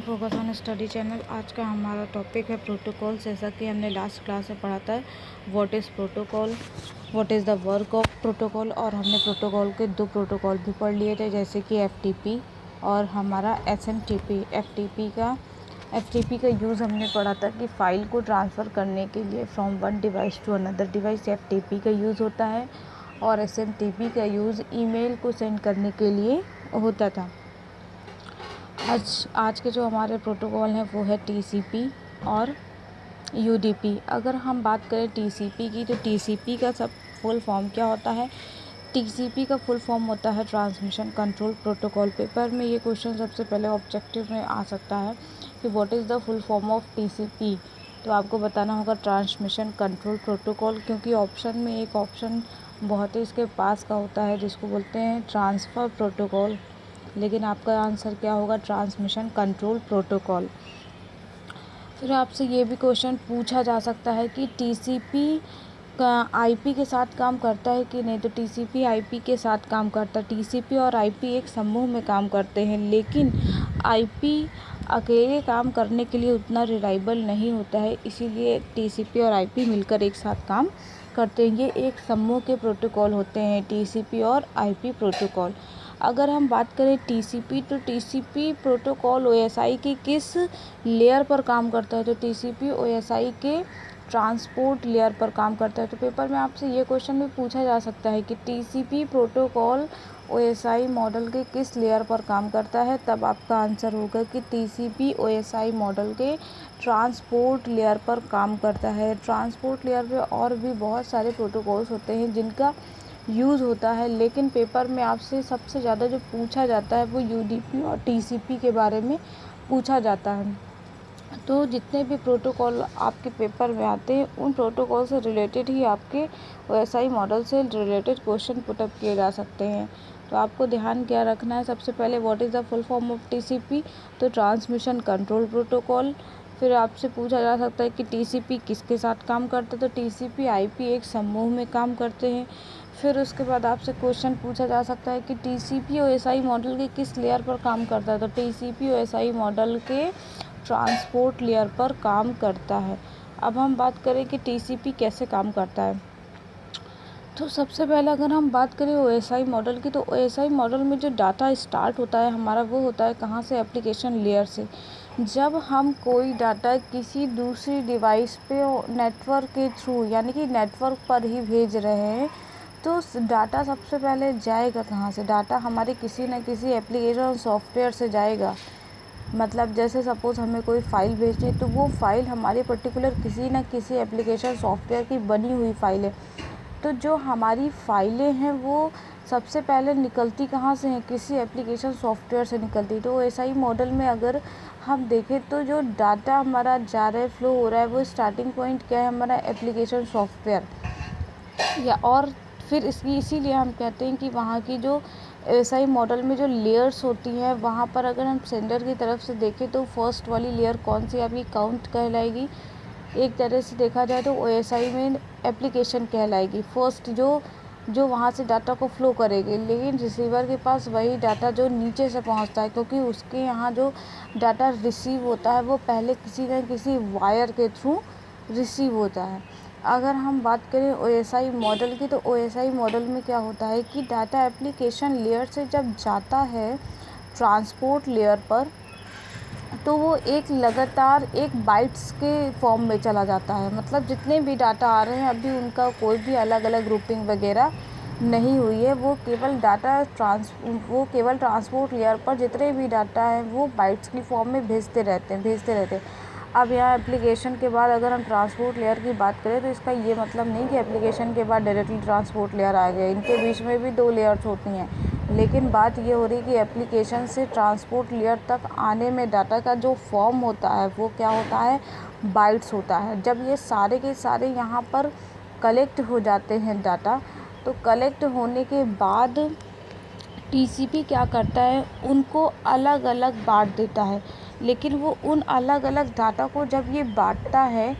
Focus on study channel. आज का हमारा टॉपिक है प्रोटोकॉल। जैसा कि हमने लास्ट क्लास में पढ़ा था what is protocol, what is the work of protocol, और हमने प्रोटोकॉल के दो प्रोटोकॉल भी पढ़ लिए थे, जैसे कि एफटीपी और हमारा एसएमटीपी। एफटीपी का यूज़ हमने पढ़ा था कि फ़ाइल को ट्रांसफ़र करने के लिए from one device to another device FTP का यूज़ होता है, और एसएमटीपी का यूज़ ईमेल को सेंड करने के लिए होता था। आज के जो हमारे प्रोटोकॉल हैं वो है टीसीपी और यूडीपी। अगर हम बात करें टीसीपी की, तो टीसीपी का सब फुल फॉर्म क्या होता है? टीसीपी का फुल फॉर्म होता है ट्रांसमिशन कंट्रोल प्रोटोकॉल। पेपर में ये क्वेश्चन सबसे पहले ऑब्जेक्टिव में आ सकता है कि what is the full form of TCP. तो आपको बताना होगा ट्रांसमिशन कंट्रोल प्रोटोकॉल, क्योंकि ऑप्शन में एक ऑप्शन बहुत ही इसके पास का होता है जिसको बोलते हैं ट्रांसफ़र प्रोटोकॉल, लेकिन आपका आंसर क्या होगा? Transmission control protocol. फिर आपसे ये भी क्वेश्चन पूछा जा सकता है कि टीसीपी का आईपी के साथ काम करता है कि नहीं। तो टीसीपी आईपी के साथ काम करता है। टीसीपी और आईपी एक समूह में काम करते हैं, लेकिन आईपी अकेले काम करने के लिए उतना रिलायबल नहीं होता है, इसीलिए टीसीपी और आईपी मिलकर एक साथ काम करते हैं। ये एक समूह के प्रोटोकॉल होते हैं, टीसीपी और आईपी प्रोटोकॉल। अगर हम बात करें टीसीपी, तो टीसीपी प्रोटोकॉल ओएसआई के किस लेयर पर काम करता है? तो टीसीपी ओएसआई के ट्रांसपोर्ट लेयर पर काम करता है। तो पेपर में आपसे ये क्वेश्चन भी पूछा जा सकता है कि टीसीपी प्रोटोकॉल ओएसआई मॉडल के किस लेयर पर काम करता है। तब आपका आंसर होगा कि टीसीपी ओएसआई मॉडल के ट्रांसपोर्ट लेयर पर काम करता है। ट्रांसपोर्ट लेयर पे और भी बहुत सारे प्रोटोकॉल्स होते हैं जिनका यूज़ होता है, लेकिन पेपर में आपसे सबसे ज़्यादा जो पूछा जाता है वो यूडीपी और टीसीपी के बारे में पूछा जाता है। तो जितने भी प्रोटोकॉल आपके पेपर में आते हैं उन प्रोटोकॉल से रिलेटेड ही आपके ओएसआई मॉडल से रिलेटेड क्वेश्चन पुटअप किए जा सकते हैं। तो आपको ध्यान क्या रखना है? सबसे पहले what is the full form of TCP, तो ट्रांसमिशन कंट्रोल प्रोटोकॉल। फिर आपसे पूछा जा सकता है कि टीसीपी किसके साथ काम करता है? तो टीसीपी आईपी एक समूह में काम करते हैं। फिर उसके बाद आपसे क्वेश्चन पूछा जा सकता है कि टीसीपी ओएसआई मॉडल के किस लेयर पर काम करता है? तो टीसीपी ओएसआई मॉडल के ट्रांसपोर्ट लेयर पर काम करता है। अब हम बात करें कि टीसीपी कैसे काम करता है। तो सबसे पहले अगर हम बात करें ओएसआई मॉडल की, तो ओएसआई मॉडल में जो डाटा स्टार्ट होता है हमारा, वो होता है कहाँ से? एप्लीकेशन लेयर से। जब हम कोई डाटा किसी दूसरी डिवाइस पे नेटवर्क के थ्रू, यानी कि नेटवर्क पर ही भेज रहे हैं, तो डाटा सबसे पहले जाएगा कहाँ से? डाटा हमारे किसी न किसी एप्लीकेशन सॉफ्टवेयर से जाएगा। मतलब जैसे सपोज़ हमें कोई फ़ाइल भेजनी है, तो वो फ़ाइल हमारी पर्टिकुलर किसी न किसी एप्लीकेशन सॉफ्टवेयर की बनी हुई फ़ाइल है। तो जो हमारी फ़ाइलें हैं वो सबसे पहले निकलती कहाँ से हैं? किसी एप्लीकेशन सॉफ्टवेयर से निकलती। तो ओएसआई मॉडल में अगर हम देखें तो जो डाटा हमारा जा रहा है, फ्लो हो रहा है, वो स्टार्टिंग पॉइंट क्या है? हमारा एप्लीकेशन सॉफ्टवेयर। या और फिर इसीलिए हम कहते हैं कि वहाँ की जो ओएसआई मॉडल में जो लेयर्स होती हैं, वहाँ पर अगर हम सेंडर की तरफ से देखें तो फर्स्ट वाली लेयर कौन सी आपकी? काउंट कहलाएगी। एक तरह से देखा जाए तो ओएसआई में एप्लीकेशन कहलाएगी फर्स्ट, जो वहाँ से डाटा को फ्लो करेगी। लेकिन रिसीवर के पास वही डाटा जो नीचे से पहुँचता है, क्योंकि उसके यहाँ जो डाटा रिसीव होता है वो पहले किसी न किसी वायर के थ्रू रिसीव होता है। अगर हम बात करें ओएसआई मॉडल की, तो ओएसआई मॉडल में क्या होता है कि डाटा एप्लीकेशन लेयर से जब जाता है ट्रांसपोर्ट लेयर पर, तो वो एक लगातार एक बाइट्स के फॉर्म में चला जाता है। मतलब जितने भी डाटा आ रहे हैं अभी उनका कोई भी अलग अलग ग्रुपिंग वगैरह नहीं हुई है, वो केवल ट्रांसपोर्ट लेयर पर जितने भी डाटा हैं वो बाइट्स की फॉर्म में भेजते रहते हैं। अब यहाँ एप्लीकेशन के बाद अगर हम ट्रांसपोर्ट लेयर की बात करें, तो इसका ये मतलब नहीं कि एप्लीकेशन के बाद डायरेक्टली ट्रांसपोर्ट लेयर आ गया। इनके बीच में भी दो लेयर्स होती हैं, लेकिन बात ये हो रही है कि एप्लीकेशन से ट्रांसपोर्ट लेयर तक आने में डाटा का जो फॉर्म होता है वो क्या होता है? बाइट्स होता है। जब ये सारे के सारे यहाँ पर कलेक्ट हो जाते हैं डाटा, तो कलेक्ट होने के बाद टीसीपी क्या करता है? उनको अलग अलग बांट देता है। लेकिन वो उन अलग अलग डाटा को जब ये बांटता है,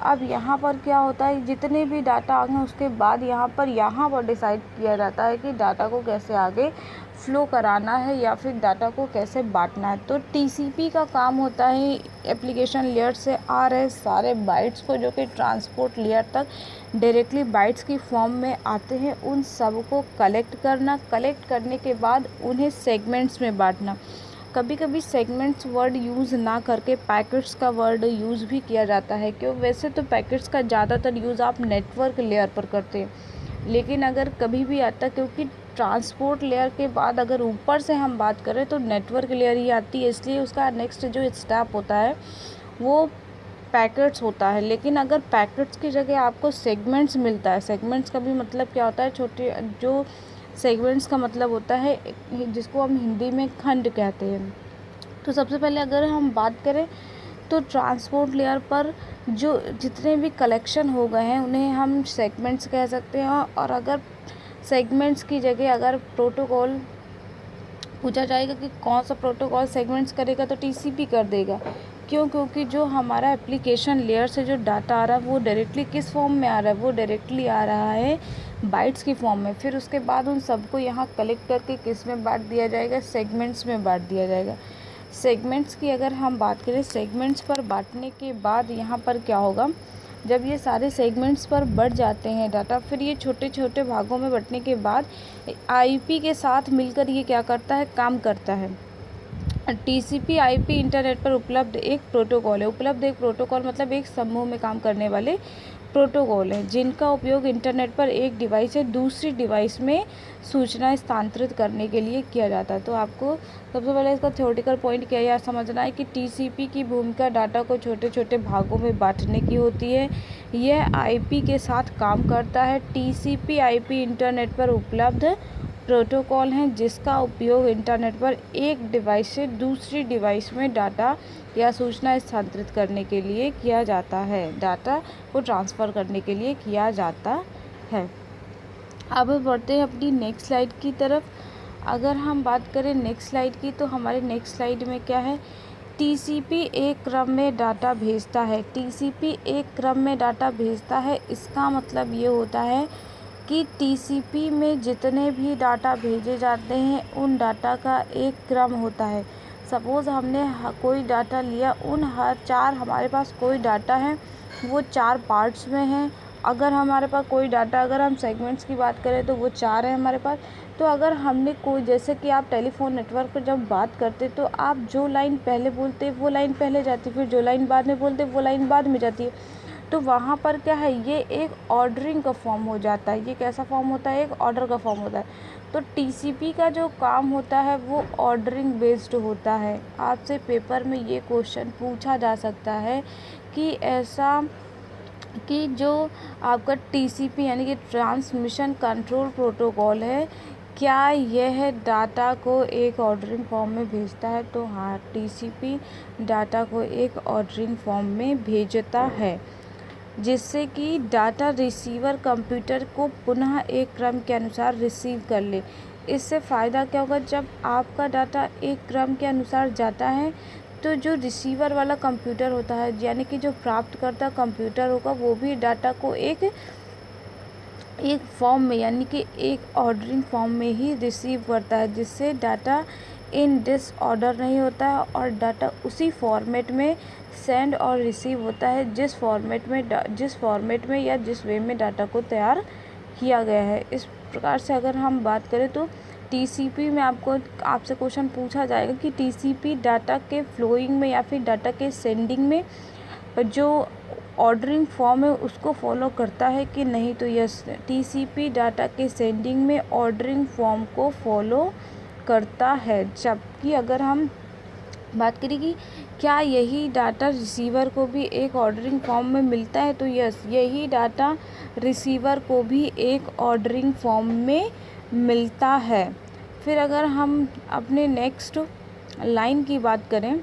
अब यहाँ पर क्या होता है, जितने भी डाटा आ गए उसके बाद यहाँ पर डिसाइड किया जाता है कि डाटा को कैसे आगे फ्लो कराना है या फिर डाटा को कैसे बांटना है। तो टीसीपी का काम होता है एप्लीकेशन लेयर से आ रहे सारे बाइट्स को, जो कि ट्रांसपोर्ट लेयर तक डायरेक्टली बाइट्स की फॉर्म में आते हैं, उन सब को कलेक्ट करना, कलेक्ट करने के बाद उन्हें सेगमेंट्स में बांटना। कभी कभी सेगमेंट्स वर्ड यूज़ ना करके पैकेट्स का वर्ड यूज़ भी किया जाता है। क्यों? वैसे तो पैकेट्स का ज़्यादातर यूज़ आप नेटवर्क लेयर पर करते हैं, लेकिन अगर कभी भी आता, क्योंकि ट्रांसपोर्ट लेयर के बाद अगर ऊपर से हम बात करें तो नेटवर्क लेयर ही आती है, इसलिए उसका नेक्स्ट जो स्टेप होता है वो पैकेट्स होता है। लेकिन अगर पैकेट्स की जगह आपको सेगमेंट्स मिलता है, सेगमेंट्स का भी मतलब क्या होता है, छोटे जो सेगमेंट्स का मतलब होता है जिसको हम हिंदी में खंड कहते हैं। तो सबसे पहले अगर हम बात करें तो ट्रांसपोर्ट लेयर पर जो जितने भी कलेक्शन हो गए हैं उन्हें हम सेगमेंट्स कह सकते हैं। और अगर सेगमेंट्स की जगह अगर प्रोटोकॉल पूछा जाएगा कि कौन सा प्रोटोकॉल सेगमेंट्स करेगा, तो टीसीपी कर देगा। क्यों? क्योंकि जो हमारा एप्लीकेशन लेयर से जो डाटा आ रहा है वो डायरेक्टली किस फॉर्म में आ रहा है, वो डायरेक्टली आ रहा है बाइट्स की फॉर्म में। फिर उसके बाद उन सबको यहाँ कलेक्ट करके किस में बांट दिया जाएगा, सेगमेंट्स में बांट दिया जाएगा। सेगमेंट्स की अगर हम बात करें, सेगमेंट्स पर बांटने के बाद यहाँ पर क्या होगा, जब ये सारे सेगमेंट्स पर बढ़ जाते हैं डाटा, फिर ये छोटे छोटे भागों में बंटने के बाद आईपी के साथ मिलकर ये क्या करता है, काम करता है। टीसीपी आईपी इंटरनेट पर उपलब्ध एक प्रोटोकॉल है। उपलब्ध एक प्रोटोकॉल मतलब एक समूह में काम करने वाले प्रोटोकॉल हैं, जिनका उपयोग इंटरनेट पर एक डिवाइस से दूसरी डिवाइस में सूचना स्थानांतरित करने के लिए किया जाता है। तो आपको सबसे पहले इसका थ्योरेटिकल पॉइंट क्या यार समझना है कि टीसीपी की भूमिका डाटा को छोटे छोटे भागों में बांटने की होती है। यह आईपी के साथ काम करता है। टीसीपी आईपी इंटरनेट पर उपलब्ध प्रोटोकॉल हैं जिसका उपयोग इंटरनेट पर एक डिवाइस से दूसरी डिवाइस में डाटा या सूचना स्थानांतरित करने के लिए किया जाता है, डाटा को ट्रांसफ़र करने के लिए किया जाता है। अब बढ़ते हैं अपनी नेक्स्ट स्लाइड की तरफ। अगर हम बात करें नेक्स्ट स्लाइड की, तो हमारे नेक्स्ट स्लाइड में क्या है, टीसीपी एक क्रम में डाटा भेजता है। टीसीपी एक क्रम में डाटा भेजता है, इसका मतलब ये होता है कि टीसीपी में जितने भी डाटा भेजे जाते हैं उन डाटा का एक क्रम होता है। सपोज़ हमने कोई डाटा लिया, उन हर चार हमारे पास कोई डाटा है वो 4 पार्ट्स में हैं। अगर हमारे पास कोई डाटा, अगर हम सेगमेंट्स की बात करें तो वो 4 है हमारे पास। तो अगर हमने कोई, जैसे कि आप टेलीफोन नेटवर्क पर जब बात करते तो आप जो लाइन पहले बोलते वो लाइन पहले जाती, फिर जो लाइन बाद में बोलते वो लाइन बाद में जाती है। तो वहाँ पर क्या है, ये एक ऑर्डरिंग का फॉर्म हो जाता है। ये कैसा फॉर्म होता है, एक ऑर्डर का फॉर्म होता है। तो टीसीपी का जो काम होता है वो ऑर्डरिंग बेस्ड होता है। आपसे पेपर में ये क्वेश्चन पूछा जा सकता है कि ऐसा कि जो आपका टीसीपी यानी कि ट्रांसमिशन कंट्रोल प्रोटोकॉल है, क्या यह डाटा को एक ऑर्डरिंग फॉर्म में भेजता है? तो हाँ, टीसीपी डाटा को एक ऑर्डरिंग फॉर्म में भेजता है, जिससे कि डाटा रिसीवर कंप्यूटर को पुनः एक क्रम के अनुसार रिसीव कर ले। इससे फ़ायदा क्या होगा, जब आपका डाटा एक क्रम के अनुसार जाता है तो जो रिसीवर वाला कंप्यूटर होता है, यानी कि जो प्राप्तकर्ता कंप्यूटर होगा, वो भी डाटा को एक फॉर्म में यानी कि एक ऑर्डरिंग फॉर्म में ही रिसीव करता है, जिससे डाटा इन डिसऑर्डर नहीं होता है और डाटा उसी फॉर्मेट में सेंड और रिसीव होता है जिस फॉर्मेट में या जिस वे में डाटा को तैयार किया गया है। इस प्रकार से अगर हम बात करें तो टीसीपी में आपसे क्वेश्चन पूछा जाएगा कि टीसीपी डाटा के फ्लोइंग में या फिर डाटा के सेंडिंग में जो ऑर्डरिंग फॉर्म है उसको फॉलो करता है कि नहीं। तो यस, टीसीपी डाटा के सेंडिंग में ऑर्डरिंग फॉर्म को फॉलो करता है। जबकि अगर हम बात करें कि क्या यही डाटा रिसीवर को भी एक ऑर्डरिंग फॉर्म में मिलता है, तो यस, यही डाटा रिसीवर को भी एक ऑर्डरिंग फॉर्म में मिलता है। फिर अगर हम अपने नेक्स्ट लाइन की बात करें,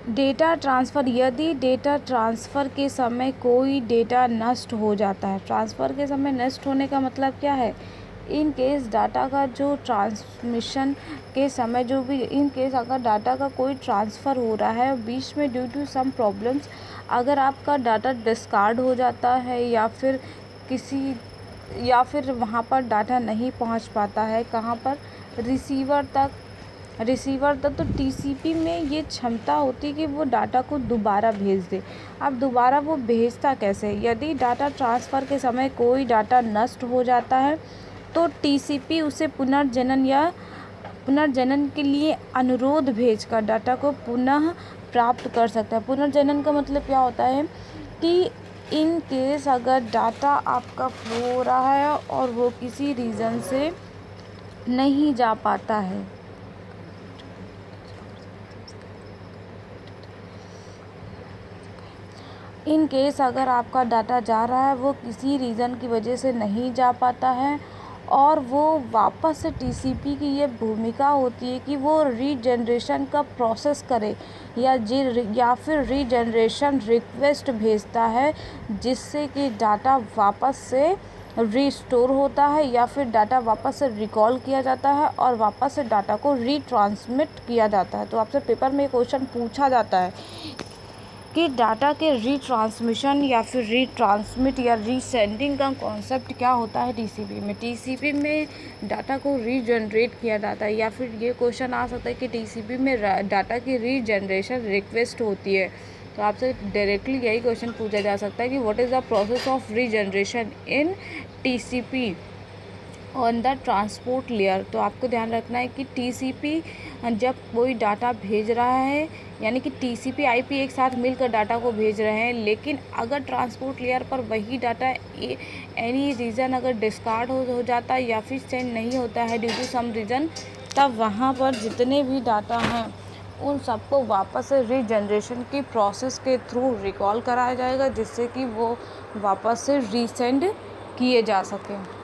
डेटा ट्रांसफ़र, यदि डेटा ट्रांसफ़र के समय कोई डेटा नष्ट हो जाता है। ट्रांसफ़र के समय नष्ट होने का मतलब क्या है, इन केस डाटा का जो ट्रांसमिशन के समय जो भी इन केस अगर डाटा का कोई ट्रांसफ़र हो रहा है बीच में ड्यू टू सम प्रॉब्लम्स, अगर आपका डाटा डिस्कार्ड हो जाता है या फिर वहाँ पर डाटा नहीं पहुँच पाता है, कहाँ पर, रिसीवर तक तो टीसीपी में ये क्षमता होती है कि वो डाटा को दोबारा भेज दे। अब दोबारा वो भेजता कैसे? यदि डाटा ट्रांसफ़र के समय कोई डाटा नष्ट हो जाता है तो टीसीपी उसे पुनर्जनन के लिए अनुरोध भेजकर डाटा को पुनः प्राप्त कर सकता है। पुनर्जनन का मतलब क्या होता है कि इन केस अगर डाटा आपका फ्लो हो रहा है और वो किसी रीज़न से नहीं जा पाता है, इन केस अगर आपका डाटा जा रहा है वो किसी रीज़न की वजह से नहीं जा पाता है और वो वापस से टीसीपी की ये भूमिका होती है कि वो रीजनरेशन का प्रोसेस करे या फिर रीजनरेशन रिक्वेस्ट भेजता है, जिससे कि डाटा वापस से रीस्टोर होता है या फिर डाटा वापस से रिकॉल किया जाता है और वापस से डाटा को रीट्रांसमिट किया जाता है। तो आपसे पेपर में क्वेश्चन पूछा जाता है कि डाटा के रीट्रांसमिशन या फिर रीट्रांसमिट या रीसेंडिंग का कॉन्सेप्ट क्या होता है टीसीपी में। टीसीपी में डाटा को रीजनरेट किया जाता है, या फिर ये क्वेश्चन आ सकता है कि टीसीपी में डाटा की रीजनरेशन रिक्वेस्ट होती है। तो आपसे डायरेक्टली यही क्वेश्चन पूछा जा सकता है कि what is the process of regeneration in TCP on the transport layer. तो आपको ध्यान रखना है कि टीसीपी जब कोई डाटा भेज रहा है, यानी कि टीसीपी आईपी एक साथ मिलकर डाटा को भेज रहे हैं, लेकिन अगर ट्रांसपोर्ट लेयर पर वही डाटा एनी रीज़न अगर डिस्कार्ड हो जाता है या फिर सेंड नहीं होता है ड्यू टू सम रीज़न, तब वहाँ पर जितने भी डाटा हैं उन सबको वापस से रीजनरेशन की प्रोसेस के थ्रू रिकॉल कराया जाएगा, जिससे कि वो वापस से रीसेंड किए जा सकें।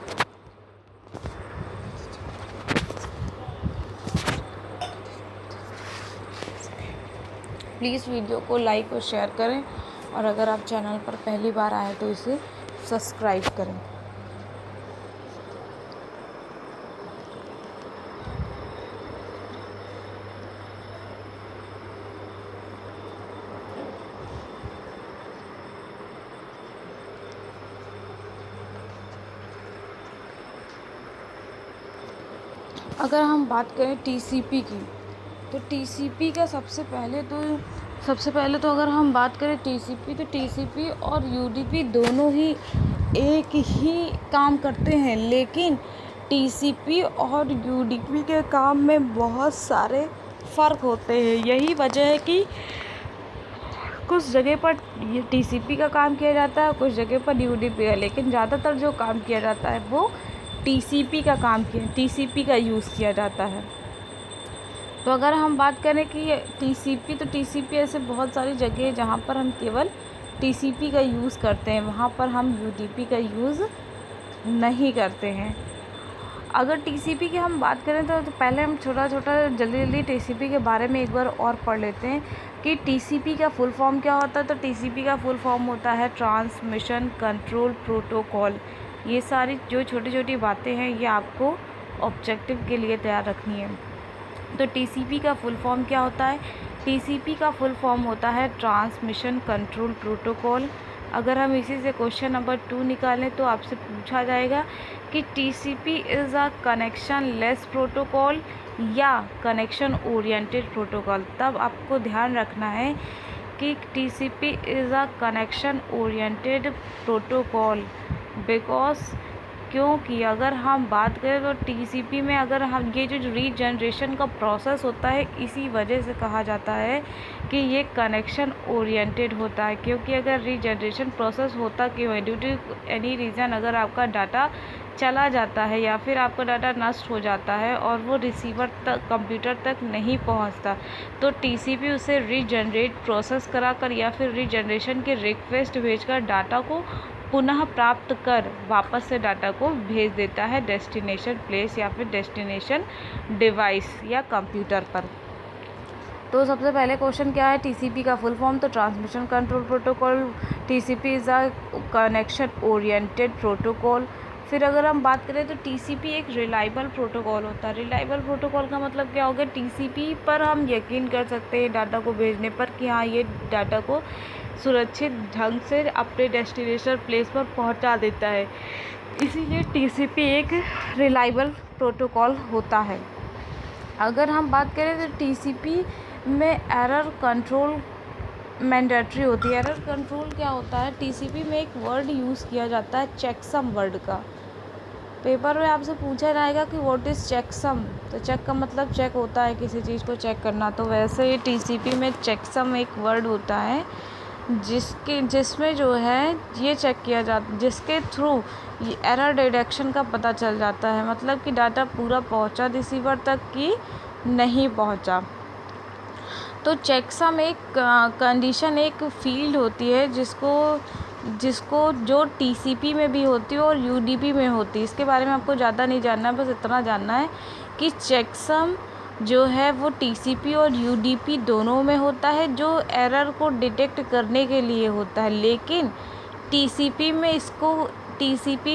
प्लीज़ वीडियो को लाइक और शेयर करें, और अगर आप चैनल पर पहली बार आए तो इसे सब्सक्राइब करें। अगर हम बात करें टीसीपी की, तो टीसीपी का सबसे पहले तो अगर हम बात करें टीसीपी, तो टीसीपी और यूडीपी दोनों ही एक ही काम करते हैं, लेकिन टीसीपी और यूडीपी के काम में बहुत सारे फ़र्क होते हैं। यही वजह है कि कुछ जगह पर ये टीसीपी का काम किया जाता है, कुछ जगह पर यूडीपी है, लेकिन ज़्यादातर जो काम किया जाता है वो टीसीपी का यूज़ किया जाता है। तो अगर हम बात करें कि टीसीपी ऐसे बहुत सारी जगह है जहाँ पर हम केवल टीसीपी का यूज़ करते हैं, वहाँ पर हम यूडीपी का यूज़ नहीं करते हैं। अगर टीसीपी की हम बात करें तो पहले हम छोटा जल्दी टीसीपी के बारे में एक बार और पढ़ लेते हैं कि टीसीपी का फुल फॉर्म क्या होता है। तो टीसीपी का फुल फॉर्म होता है ट्रांसमिशन कंट्रोल प्रोटोकॉल। ये सारी जो छोटी बातें हैं ये आपको ऑब्जेक्टिव के लिए तैयार रखनी है। तो टीसीपी का फुल फॉर्म क्या होता है? टीसीपी का फुल फॉर्म होता है ट्रांसमिशन कंट्रोल प्रोटोकॉल। अगर हम इसी से क्वेश्चन नंबर 2 निकालें तो आपसे पूछा जाएगा कि TCP is a connection less protocol या कनेक्शन ओरिएंटेड प्रोटोकॉल। तब आपको ध्यान रखना है कि TCP is a connection oriented protocol क्योंकि अगर हम बात करें तो टीसीपी में अगर हम ये जो रीजनरेशन का प्रोसेस होता है, इसी वजह से कहा जाता है कि ये कनेक्शन ओरिएंटेड होता है। क्योंकि अगर रीजनरेशन प्रोसेस होता क्यों है? ड्यू टू एनी रीज़न अगर आपका डाटा चला जाता है या फिर आपका डाटा नष्ट हो जाता है और वो रिसीवर तक कंप्यूटर तक नहीं पहुंचता, तो टीसीपी उसे रीजनरेट प्रोसेस कराकर या फिर रीजनरेशन की रिक्वेस्ट भेजकर डाटा को पुनः प्राप्त कर वापस से डाटा को भेज देता है डेस्टिनेशन प्लेस या फिर डेस्टिनेशन डिवाइस या कंप्यूटर पर। तो सबसे पहले क्वेश्चन क्या है? टीसीपी का फुल फॉर्म। तो transmission control protocol, TCP is a connection oriented protocol. फिर अगर हम बात करें तो टीसीपी एक रिलायबल प्रोटोकॉल होता है। रिलायबल प्रोटोकॉल का मतलब क्या होगा, टीसीपी पर हम यकीन कर सकते हैं डाटा को भेजने पर कि हाँ ये डाटा को सुरक्षित ढंग से अपने डेस्टिनेशन प्लेस पर पहुंचा देता है, इसीलिए टीसीपी एक रिलायबल प्रोटोकॉल होता है। अगर हम बात करें तो टीसीपी में एरर कंट्रोल मैंडेटरी होती है। एरर कंट्रोल क्या होता है, टीसीपी में एक वर्ड यूज़ किया जाता है चेकसम वर्ड का। पेपर में आपसे पूछा जाएगा कि व्हाट इज़ चेकसम, तो चेक का मतलब चेक होता है किसी चीज़ को चेक करना, तो वैसे ही टीसीपी में चेकसम एक वर्ड होता है जिसमें जो है ये चेक किया जाता, जिसके थ्रू ये एरर डिटेक्शन का पता चल जाता है, मतलब कि डाटा पूरा पहुंचा रिसीवर तक कि नहीं पहुंचा। तो चेकसम एक कंडीशन, एक फील्ड होती है जिसको जो टीसीपी में भी होती है और यूडीपी में होती है। इसके बारे में आपको ज़्यादा नहीं जानना है, बस इतना जानना है कि चेकसम जो है वो टीसीपी और यूडीपी दोनों में होता है, जो एरर को डिटेक्ट करने के लिए होता है। लेकिन टीसीपी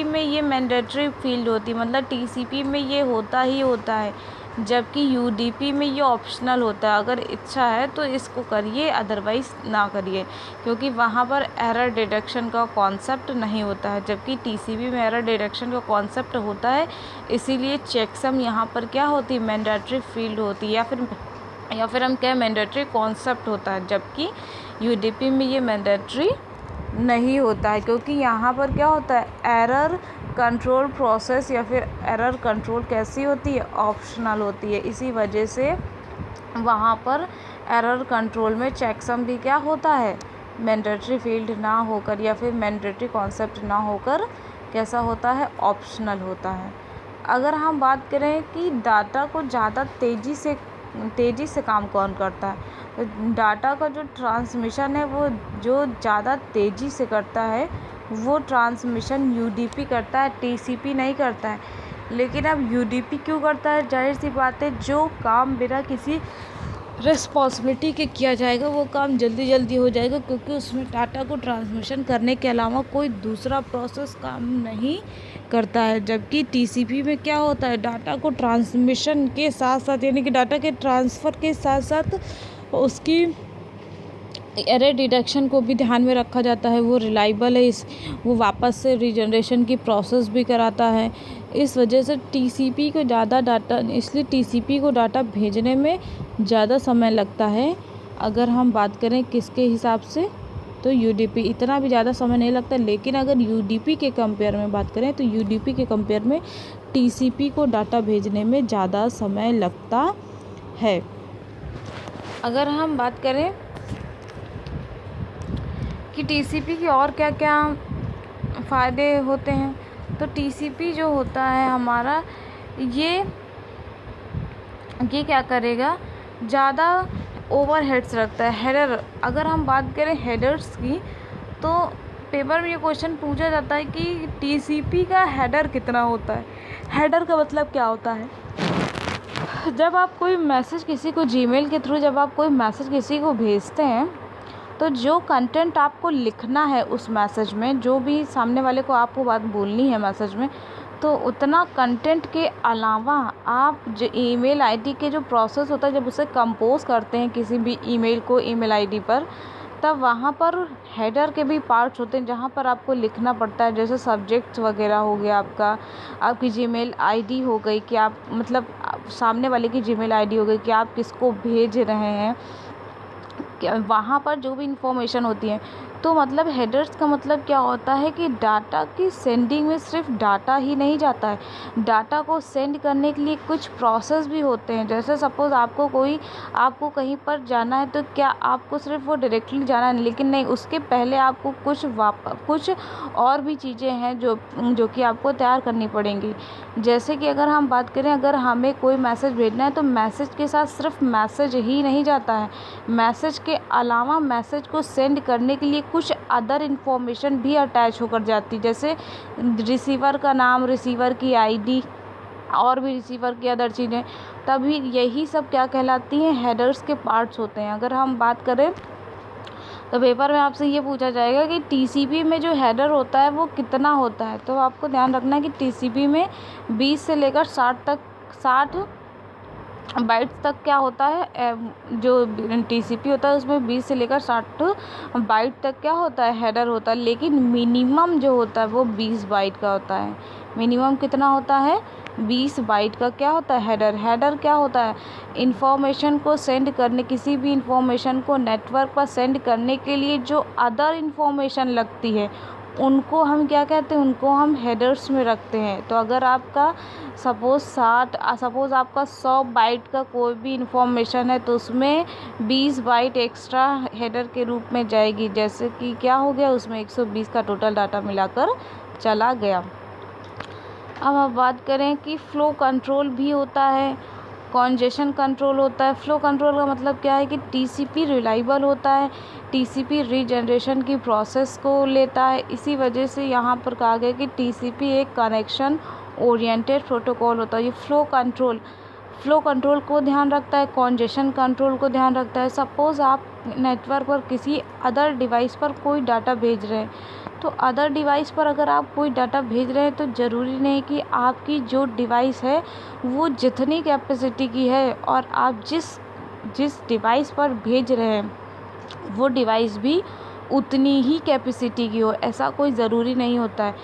में ये मैंडेटरी फील्ड होती है, मतलब टीसीपी में ये होता ही होता है, जबकि यूडीपी में ये ऑप्शनल होता है। अगर इच्छा है तो इसको करिए, अदरवाइज़ ना करिए, क्योंकि वहाँ पर एरर डिटेक्शन का कॉन्सेप्ट नहीं होता है, जबकि टीसीपी में एरर डिटेक्शन का कॉन्सेप्ट होता है। इसीलिए चेकसम यहाँ पर क्या होती है, मैंडेटरी फील्ड होती है, या फिर हम क्या मैंडेटरी कॉन्सेप्ट होता है, जबकि यूडीपी में ये मैंडेटरी नहीं होता है, क्योंकि यहाँ पर क्या होता है, एरर कंट्रोल प्रोसेस या फिर एरर कंट्रोल कैसी होती है, ऑप्शनल होती है। इसी वजह से वहाँ पर एरर कंट्रोल में चेकसम भी क्या होता है, मैंडेटरी फील्ड ना होकर या फिर मैंडेटरी कॉन्सेप्ट ना होकर कैसा होता है, ऑप्शनल होता है। अगर हम बात करें कि डाटा को ज़्यादा तेज़ी से काम कौन करता है, तो डाटा का जो ट्रांसमिशन है वो जो ज़्यादा तेज़ी से करता है वो ट्रांसमिशन यूडीपी करता है, टीसीपी नहीं करता है। लेकिन अब यूडीपी क्यों करता है, जाहिर सी बात है, जो काम बिना किसी रिस्पॉन्सिबिलिटी के किया जाएगा वो काम जल्दी हो जाएगा, क्योंकि उसमें डाटा को ट्रांसमिशन करने के अलावा कोई दूसरा प्रोसेस काम नहीं करता है। जबकि टीसीपी में क्या होता है, डाटा को ट्रांसमिशन के साथ साथ, यानी कि डाटा के ट्रांसफ़र के साथ साथ उसकी एरर डिटेक्शन को भी ध्यान में रखा जाता है। वो रिलायबल है, वो वापस से रीजनरेशन की प्रोसेस भी कराता है। इस वजह से टीसीपी को इसलिए टीसीपी को डाटा भेजने में ज़्यादा समय लगता है। अगर हम बात करें किसके हिसाब से, तो यूडीपी इतना भी ज़्यादा समय नहीं लगता। लेकिन अगर यूडीपी के कंपेयर में बात करें तो यूडीपी के कंपेयर में टीसीपी को डाटा भेजने में ज़्यादा समय लगता है। अगर हम बात करें कि टीसीपी के और क्या क्या फ़ायदे होते हैं, तो टीसीपी जो होता है हमारा, ये क्या करेगा, ज़्यादा ओवरहेड्स रखता है। हेडर, अगर हम बात करें हेडर्स की, तो पेपर में ये क्वेश्चन पूछा जाता है कि टीसीपी का हेडर कितना होता है। हेडर का मतलब क्या होता है, जब आप कोई मैसेज किसी को जीमेल के थ्रू जब आप कोई मैसेज किसी को भेजते हैं, तो जो कंटेंट आपको लिखना है उस मैसेज में, जो भी सामने वाले को आपको बात बोलनी है मैसेज में, तो उतना कंटेंट के अलावा आप जो ईमेल आईडी के जो प्रोसेस होता है, जब उसे कंपोज करते हैं किसी भी ईमेल को ईमेल आईडी पर, तब वहाँ पर हेडर के भी पार्ट्स होते हैं जहाँ पर आपको लिखना पड़ता है। जैसे सब्जेक्ट्स वगैरह हो गया, आपकी जीमेल आईडी हो गई कि आप मतलब सामने वाले की जीमेल आईडी हो गई कि आप किसको भेज रहे हैं, वहाँ पर जो भी इंफॉर्मेशन होती है। तो मतलब हेडर्स का मतलब क्या होता है कि डाटा की सेंडिंग में सिर्फ डाटा ही नहीं जाता है, डाटा को सेंड करने के लिए कुछ प्रोसेस भी होते हैं। जैसे सपोज़ आपको कहीं पर जाना है, तो क्या आपको सिर्फ वो डायरेक्टली जाना है, लेकिन नहीं, उसके पहले आपको कुछ और भी चीज़ें हैं जो कि आपको तैयार करनी पड़ेंगी। जैसे कि अगर हम बात करें, अगर हमें कोई मैसेज भेजना है, तो मैसेज के साथ सिर्फ मैसेज ही नहीं जाता है, मैसेज के अलावा मैसेज को सेंड करने के लिए कुछ अदर इन्फॉर्मेशन भी अटैच होकर जाती, जैसे रिसीवर का नाम, रिसीवर की आईडी और भी रिसीवर की अदर चीज़ें। तभी यही सब क्या कहलाती हैं, हेडर्स के पार्ट्स होते हैं। अगर हम बात करें तो पेपर में आपसे ये पूछा जाएगा कि टीसीपी में जो हेडर होता है वो कितना होता है। तो आपको ध्यान रखना है कि टीसीपी में 20 से लेकर 60 बाइट्स तक क्या होता है, जो टीसीपी होता है उसमें 20 से लेकर 60 बाइट तक क्या होता है, हेडर होता है। लेकिन मिनिमम जो होता है वो 20 बाइट का होता है। मिनिमम कितना होता है, 20 बाइट का क्या होता है, हेडर। हेडर क्या होता है, इंफॉर्मेशन को सेंड करने, किसी भी इंफॉर्मेशन को नेटवर्क पर सेंड करने के लिए जो अदर इंफॉर्मेशन लगती है उनको हम क्या कहते हैं, उनको हम हेडर्स में रखते हैं। तो अगर आपका सपोज़ आपका 100 बाइट का कोई भी इंफॉर्मेशन है तो उसमें 20 बाइट एक्स्ट्रा हेडर के रूप में जाएगी। जैसे कि क्या हो गया, उसमें 120 का टोटल डाटा मिलाकर चला गया। अब आप बात करें कि फ़्लो कंट्रोल भी होता है, कॉन्जेशन कंट्रोल होता है। फ़्लो कंट्रोल का मतलब क्या है कि टीसीपी रिलायबल होता है, टीसीपी रीजनरेशन की प्रोसेस को लेता है। इसी वजह से यहाँ पर कहा गया कि टीसीपी एक कनेक्शन ओरिएंटेड प्रोटोकॉल होता है। ये फ़्लो कंट्रोल को ध्यान रखता है, कॉन्जेशन कंट्रोल को ध्यान रखता है। सपोज़ आप नेटवर्क पर किसी अदर डिवाइस पर कोई डाटा भेज रहे हैं, तो अदर डिवाइस पर अगर आप कोई डाटा भेज रहे हैं तो ज़रूरी नहीं कि आपकी जो डिवाइस है वो जितनी कैपेसिटी की है और आप जिस डिवाइस पर भेज रहे हैं वो डिवाइस भी उतनी ही कैपेसिटी की हो, ऐसा कोई ज़रूरी नहीं होता है।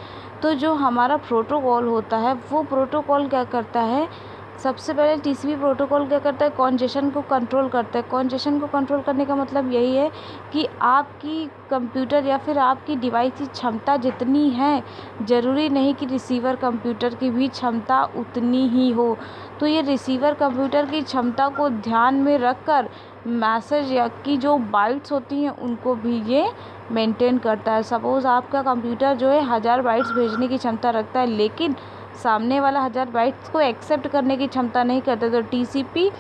तो जो हमारा प्रोटोकॉल होता है वो प्रोटोकॉल क्या करता है, सबसे पहले टीसीपी प्रोटोकॉल क्या करता है, कॉन्जेशन को कंट्रोल करता है। कॉन्जेशन को कंट्रोल करने का मतलब यही है कि आपकी कंप्यूटर या फिर आपकी डिवाइस की क्षमता जितनी है, ज़रूरी नहीं कि रिसीवर कंप्यूटर की भी क्षमता उतनी ही हो। तो ये रिसीवर कंप्यूटर की क्षमता को ध्यान में रखकर मैसेज या की जो बाइट्स होती हैं उनको भी ये मेंटेन करता है। सपोज़ आपका कंप्यूटर जो है 1000 बाइट्स भेजने की क्षमता रखता है, लेकिन सामने वाला 1000 बाइट्स को एक्सेप्ट करने की क्षमता नहीं करता, तो टीसीपी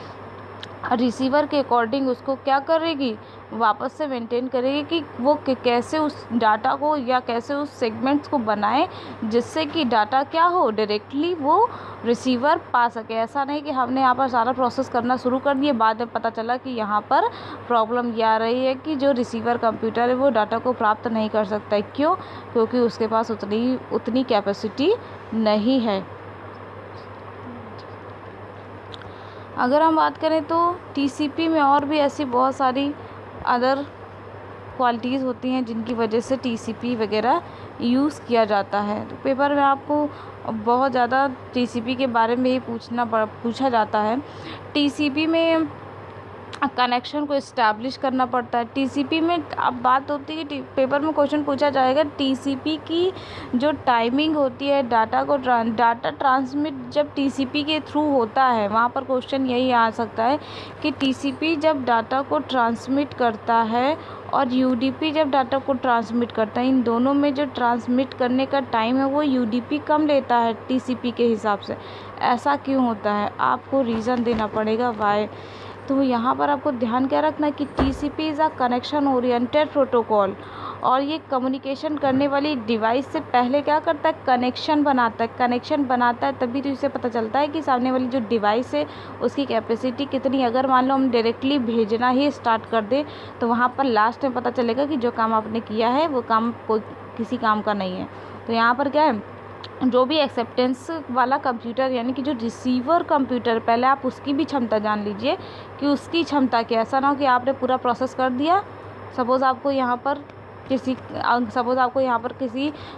रिसीवर के अकॉर्डिंग उसको क्या करेगी, वापस से मेंटेन करेगी कि वो कैसे उस डाटा को या कैसे उस सेगमेंट्स को बनाए जिससे कि डाटा क्या हो, डायरेक्टली वो रिसीवर पा सके। ऐसा नहीं कि हमने यहाँ पर सारा प्रोसेस करना शुरू कर दिए, बाद में पता चला कि यहाँ पर प्रॉब्लम ये आ रही है कि जो रिसीवर कंप्यूटर है वो डाटा को प्राप्त नहीं कर सकता है। क्यों? क्योंकि उसके पास उतनी कैपेसिटी नहीं है। अगर हम बात करें तो टीसीपी में और भी ऐसी बहुत सारी अदर क्वालिटीज़ होती हैं जिनकी वजह से टीसीपी वगैरह यूज़ किया जाता है। तो पेपर में आपको बहुत ज़्यादा टीसीपी के बारे में ही पूछा जाता है। टीसीपी में कनेक्शन को इस्टेब्लिश करना पड़ता है। टीसीपी में अब बात होती है कि पेपर में क्वेश्चन पूछा जाएगा, टीसीपी की जो टाइमिंग होती है डाटा ट्रांसमिट जब टीसीपी के थ्रू होता है, वहाँ पर क्वेश्चन यही आ सकता है कि टीसीपी जब डाटा को ट्रांसमिट करता है और यूडीपी जब डाटा को ट्रांसमिट करता है, इन दोनों में जो ट्रांसमिट करने का टाइम है वो यूडीपी कम लेता है टीसीपी के हिसाब से। ऐसा क्यों होता है, आपको रीज़न देना पड़ेगा वाई। तो यहाँ पर आपको ध्यान क्या रखना है कि TCP is a connection oriented protocol, और ये कम्युनिकेशन करने वाली डिवाइस से पहले क्या करता है, कनेक्शन बनाता है तभी तो इसे पता चलता है कि सामने वाली जो डिवाइस है उसकी कैपेसिटी कितनी। अगर मान लो हम डायरेक्टली भेजना ही स्टार्ट कर दें तो वहाँ पर लास्ट में पता चलेगा कि जो काम आपने किया है वो काम किसी काम का नहीं है। तो यहाँ पर क्या है, जो भी एक्सेप्टेंस वाला कंप्यूटर यानी कि जो रिसीवर कंप्यूटर, पहले आप उसकी भी क्षमता जान लीजिए कि उसकी क्षमता क्या। ऐसा ना हो कि आपने पूरा प्रोसेस कर दिया, सपोज़ आपको यहाँ पर किसी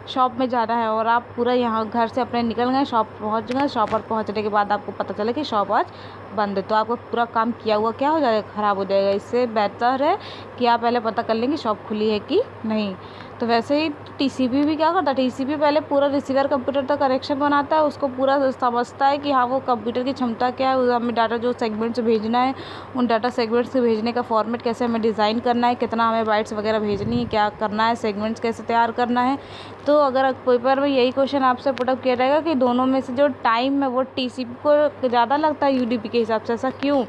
शॉप में जाना है और आप पूरा यहाँ घर से अपने निकल गए, शॉप पहुँच गए, शॉप पर पहुँचने के बाद आपको पता चला कि शॉप आज बंद है, तो आपका पूरा काम किया हुआ क्या हो जाएगा, ख़राब हो जाएगा। इससे बेहतर है कि आप पहले पता कर लें कि शॉप खुली है कि नहीं। तो वैसे ही टीसीपी भी क्या करता है, टीसीपी पहले पूरा रिसीवर कंप्यूटर तक कनेक्शन बनाता है, उसको पूरा समझता है कि हाँ वो कंप्यूटर की क्षमता क्या है, हमें डाटा जो सेगमेंट से भेजना है उन डाटा सेगमेंट्स से भेजने का फॉर्मेट कैसे हमें डिज़ाइन करना है, कितना हमें बाइट्स वगैरह भेजनी है, क्या करना है, सेगमेंट्स कैसे तैयार करना है। तो अगर पेपर में यही क्वेश्चन आपसे पुटअप किया जाएगा कि दोनों में से जो टाइम है वो टीसीपी को ज़्यादा लगता है यूडीपी के हिसाब से, ऐसा क्यों?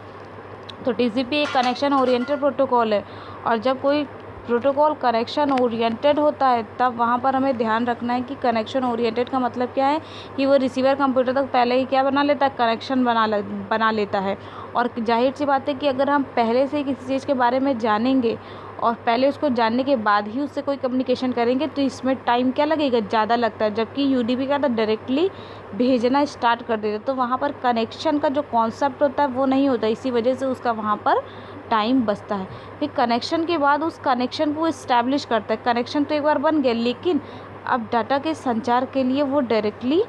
तो टीसीपी एक कनेक्शन ओरिएंटेड प्रोटोकॉल है, और जब कोई प्रोटोकॉल कनेक्शन ओरिएंटेड होता है तब वहाँ पर हमें ध्यान रखना है कि कनेक्शन ओरिएंटेड का मतलब क्या है कि वो रिसीवर कंप्यूटर तक पहले ही क्या बना लेता है, कनेक्शन बना लेता है। और जाहिर सी बात है कि अगर हम पहले से किसी चीज़ के बारे में जानेंगे और पहले उसको जानने के बाद ही उससे कोई कम्युनिकेशन करेंगे तो इसमें टाइम क्या लगेगा, ज़्यादा लगता है। जबकि यूडीपी का तो डायरेक्टली भेजना स्टार्ट कर देते, तो वहाँ पर कनेक्शन का जो कॉन्सेप्ट होता है वो नहीं होता, इसी वजह से उसका वहाँ पर टाइम बचता है। फिर कनेक्शन के बाद उस कनेक्शन को इस्टेब्लिश करता है। कनेक्शन तो एक बार बन गया, लेकिन अब डाटा के संचार के लिए वो डायरेक्टली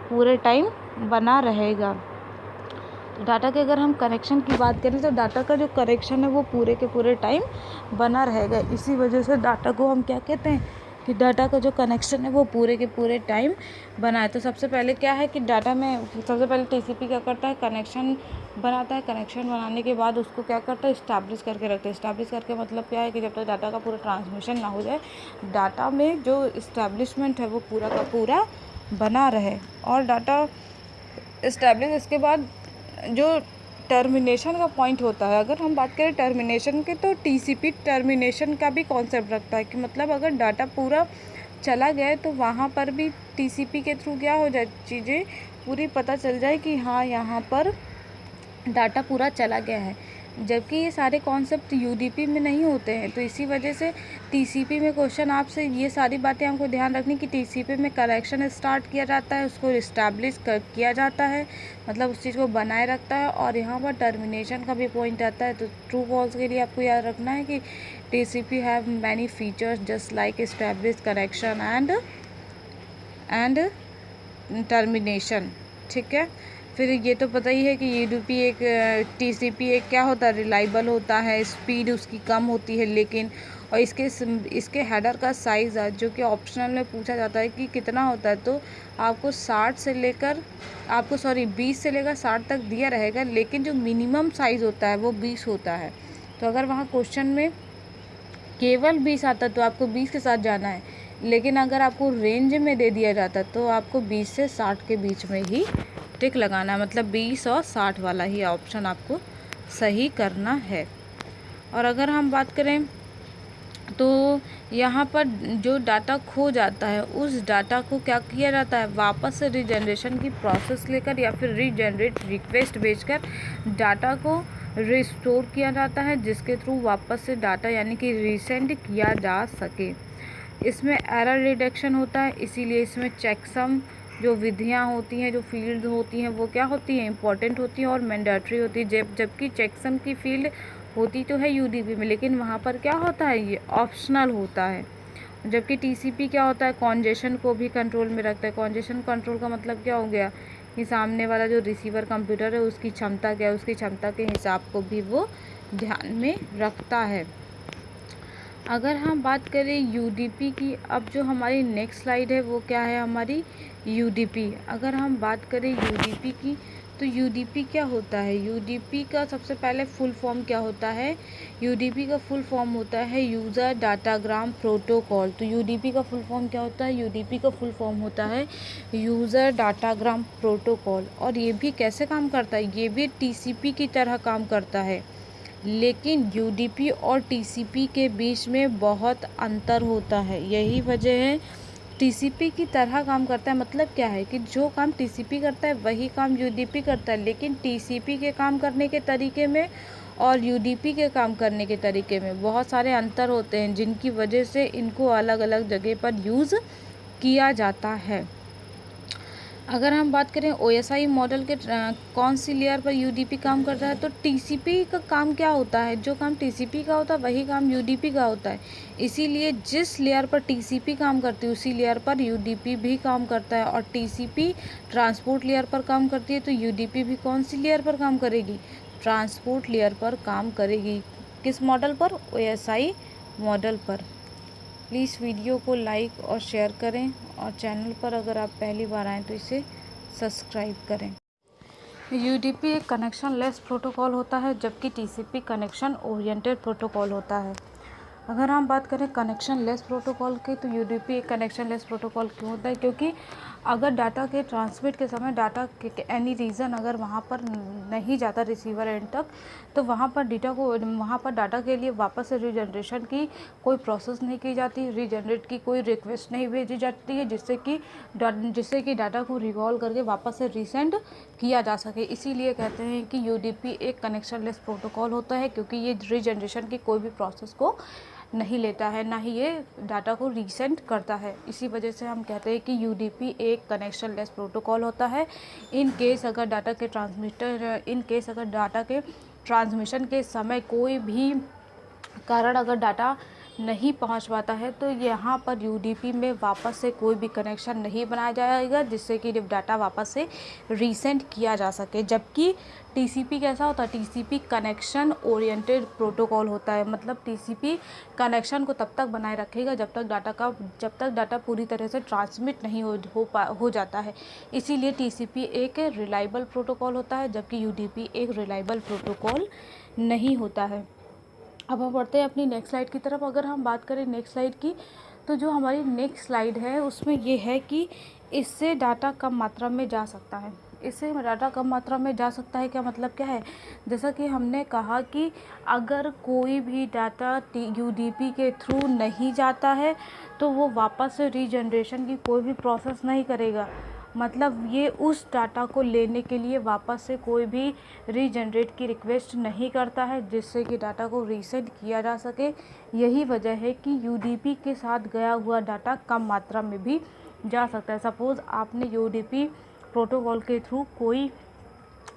पूरे टाइम बना रहेगा। तो डाटा के अगर हम कनेक्शन की बात करें तो डाटा का जो कनेक्शन है वो पूरे के पूरे टाइम बना रहेगा। इसी वजह से डाटा को हम क्या कहते हैं कि डाटा का जो कनेक्शन है वो पूरे के पूरे टाइम बना है। तो सबसे पहले क्या है कि डाटा में सबसे पहले टीसीपी क्या करता है, कनेक्शन बनाता है। कनेक्शन बनाने के बाद उसको क्या करता है, इस्टेब्लिश करके रखता है। इस्टेब्लिश करके मतलब क्या है कि जब तक डाटा का पूरा ट्रांसमिशन ना हो जाए, डाटा में जो इस्टेब्लिशमेंट है वो पूरा का पूरा बना रहे। और डाटा इस्टेब्लिश इसके बाद जो टर्मिनेशन का पॉइंट होता है, अगर हम बात करें टर्मिनेशन के, तो टीसीपी टर्मिनेशन का भी कॉन्सेप्ट रखता है कि मतलब अगर डाटा पूरा चला गया तो वहाँ पर भी टीसीपी के थ्रू क्या हो जाए, चीज़ें पूरी पता चल जाए कि हाँ यहाँ पर डाटा पूरा चला गया है। जबकि ये सारे कॉन्सेप्ट यूडीपी में नहीं होते हैं। तो इसी वजह से टीसीपी में क्वेश्चन आपसे ये सारी बातें हमको ध्यान रखनी कि टीसीपी में कनेक्शन स्टार्ट किया जाता है, उसको इस्टेब्लिश किया जाता है, मतलब उस चीज़ को बनाए रखता है। और यहाँ पर टर्मिनेशन का भी पॉइंट आता है। तो ट्रू फॉल्स के लिए आपको याद रखना है कि TCP have many features just like establish, connection and termination. ठीक है। फिर ये तो पता ही है कि यूडीपी एक टीसीपी एक क्या होता है, रिलायबल होता है, स्पीड उसकी कम होती है लेकिन, और इसके हेडर का साइज़ है जो कि ऑप्शनल में पूछा जाता है कि कितना होता है। तो आपको 20 से लेकर 60 तक दिया रहेगा, लेकिन जो मिनिमम साइज़ होता है वो 20 होता है। तो अगर वहाँ क्वेश्चन में केवल 20 आता तो आपको 20 के साथ जाना है, लेकिन अगर आपको रेंज में दे दिया जाता तो आपको 20 से 60 के बीच में ही टिक लगाना है, मतलब 20 और 60 वाला ही ऑप्शन आपको सही करना है। और अगर हम बात करें तो यहाँ पर जो डाटा खो जाता है उस डाटा को क्या किया जाता है, वापस से रीजनरेशन की प्रोसेस लेकर या फिर रीजनरेट रिक्वेस्ट भेजकर डाटा को रिस्टोर किया जाता है, जिसके थ्रू वापस से डाटा यानी कि रीसेंड किया जा सके। इसमें एरर रिडक्शन होता है, इसीलिए इसमें चेकसम जो विधियाँ होती हैं, जो फील्ड होती हैं वो क्या होती हैं, इंपॉर्टेंट होती हैं और मैंडेटरी होती है। जबकि चेकसम की फील्ड होती तो है यूडीपी में, लेकिन वहाँ पर क्या होता है, ये ऑप्शनल होता है। जबकि टीसीपी क्या होता है, कॉन्जेशन को भी कंट्रोल में रखता है। कॉन्जेशन कंट्रोल का मतलब क्या हो गया कि सामने वाला जो रिसीवर कंप्यूटर है उसकी क्षमता क्या है, उसकी क्षमता के हिसाब को भी वो ध्यान में रखता है। अगर हम बात करें यूडीपी की, अब जो हमारी नेक्स्ट स्लाइड है वो क्या है, हमारी यूडीपी। अगर हम बात करें यूडीपी की, तो यूडीपी क्या होता है, यूडीपी का सबसे पहले फुल फॉर्म क्या होता है, यूडीपी का फुल फॉर्म होता है यूज़र डाटाग्राम प्रोटोकॉल। तो यूडीपी का फुल फॉर्म क्या होता है, यूडीपी का फुल फॉर्म होता है यूज़र डाटाग्राम प्रोटोकॉल। और ये भी कैसे काम करता है, ये भी टीसीपी की तरह काम करता है, लेकिन यूडीपी और टीसीपी के बीच में बहुत अंतर होता है। यही वजह है टीसीपी की तरह काम करता है, मतलब क्या है कि जो काम टीसीपी करता है वही काम यूडीपी करता है, लेकिन टीसीपी के काम करने के तरीके में और यूडीपी के काम करने के तरीके में बहुत सारे अंतर होते हैं, जिनकी वजह से इनको अलग अलग जगह पर यूज़ किया जाता है। अगर हम बात करें ओएसआई मॉडल के कौन सी लेयर पर यूडीपी काम करता है, तो टीसीपी का काम क्या होता है, जो काम टीसीपी का होता है वही काम यूडीपी का होता है। इसीलिए जिस लेयर पर टीसीपी काम करती है उसी लेयर पर यूडीपी भी काम करता है। और टीसीपी ट्रांसपोर्ट लेयर पर काम करती है, तो यूडीपी भी कौन सी लेयर पर काम करेगी, ट्रांसपोर्ट लेयर पर काम करेगी। किस मॉडल पर, ओएसआई मॉडल पर। प्लीज़ वीडियो को लाइक और शेयर करें, और चैनल पर अगर आप पहली बार आएँ तो इसे सब्सक्राइब करें। यूडीपी एक कनेक्शन लेस प्रोटोकॉल होता है, जबकि टीसीपी कनेक्शन ओरिएंटेड प्रोटोकॉल होता है। अगर हम बात करें कनेक्शन लेस प्रोटोकॉल की, तो यूडीपी एक कनेक्शन लेस प्रोटोकॉल क्यों होता है, क्योंकि अगर डाटा के ट्रांसमिट के समय डाटा के एनी रीज़न अगर वहाँ पर नहीं जाता रिसीवर एंड तक, तो वहाँ पर डाटा के लिए वापस से रीजनरेशन की कोई प्रोसेस नहीं की जाती, रीजनरेट की कोई रिक्वेस्ट नहीं भेजी जाती है, जिससे कि डाटा को रिकॉल करके वापस से रीसेंड किया जा सके। इसीलिए कहते हैं कि यूडीपी एक कनेक्शन लेस प्रोटोकॉल होता है, क्योंकि ये रीजनरेशन की कोई भी प्रोसेस को नहीं लेता है, ना ही ये डाटा को रीसेंड करता है। इसी वजह से हम कहते हैं कि यूडीपी एक कनेक्शन लेस प्रोटोकॉल होता है। इन केस अगर डाटा के ट्रांसमिशन के समय कोई भी कारण अगर डाटा नहीं पहुंच पाता है तो यहाँ पर यूडीपी में वापस से कोई भी कनेक्शन नहीं बनाया जाएगा जिससे कि डाटा वापस से रीसेंड किया जा सके। जबकि टीसीपी कैसा होता है, टीसीपी कनेक्शन ओरिएंटेड प्रोटोकॉल होता है। मतलब टीसीपी कनेक्शन को तब तक बनाए रखेगा जब तक डाटा पूरी तरह से ट्रांसमिट नहीं हो जाता है। इसीलिए टीसीपी एक रिलायबल प्रोटोकॉल होता है, जबकि यूडीपी एक रिलायबल प्रोटोकॉल नहीं होता है। अब हम बढ़ते हैं अपनी नेक्स्ट स्लाइड की तरफ। अगर हम बात करें नेक्स्ट स्लाइड की, तो जो हमारी नेक्स्ट स्लाइड है उसमें ये है कि इससे डाटा कम मात्रा में जा सकता है। इससे डाटा कम मात्रा में जा सकता है, क्या मतलब क्या है? जैसा कि हमने कहा कि अगर कोई भी डाटा यूडीपी के थ्रू नहीं जाता है तो वो वापस से रीजनरेशन की कोई भी प्रोसेस नहीं करेगा। मतलब ये उस डाटा को लेने के लिए वापस से कोई भी रीजनरेट की रिक्वेस्ट नहीं करता है जिससे कि डाटा को रीसेंड किया जा सके। यही वजह है कि यूडीपी के साथ गया हुआ डाटा कम मात्रा में भी जा सकता है। सपोज़ आपने यूडीपी प्रोटोकॉल के थ्रू कोई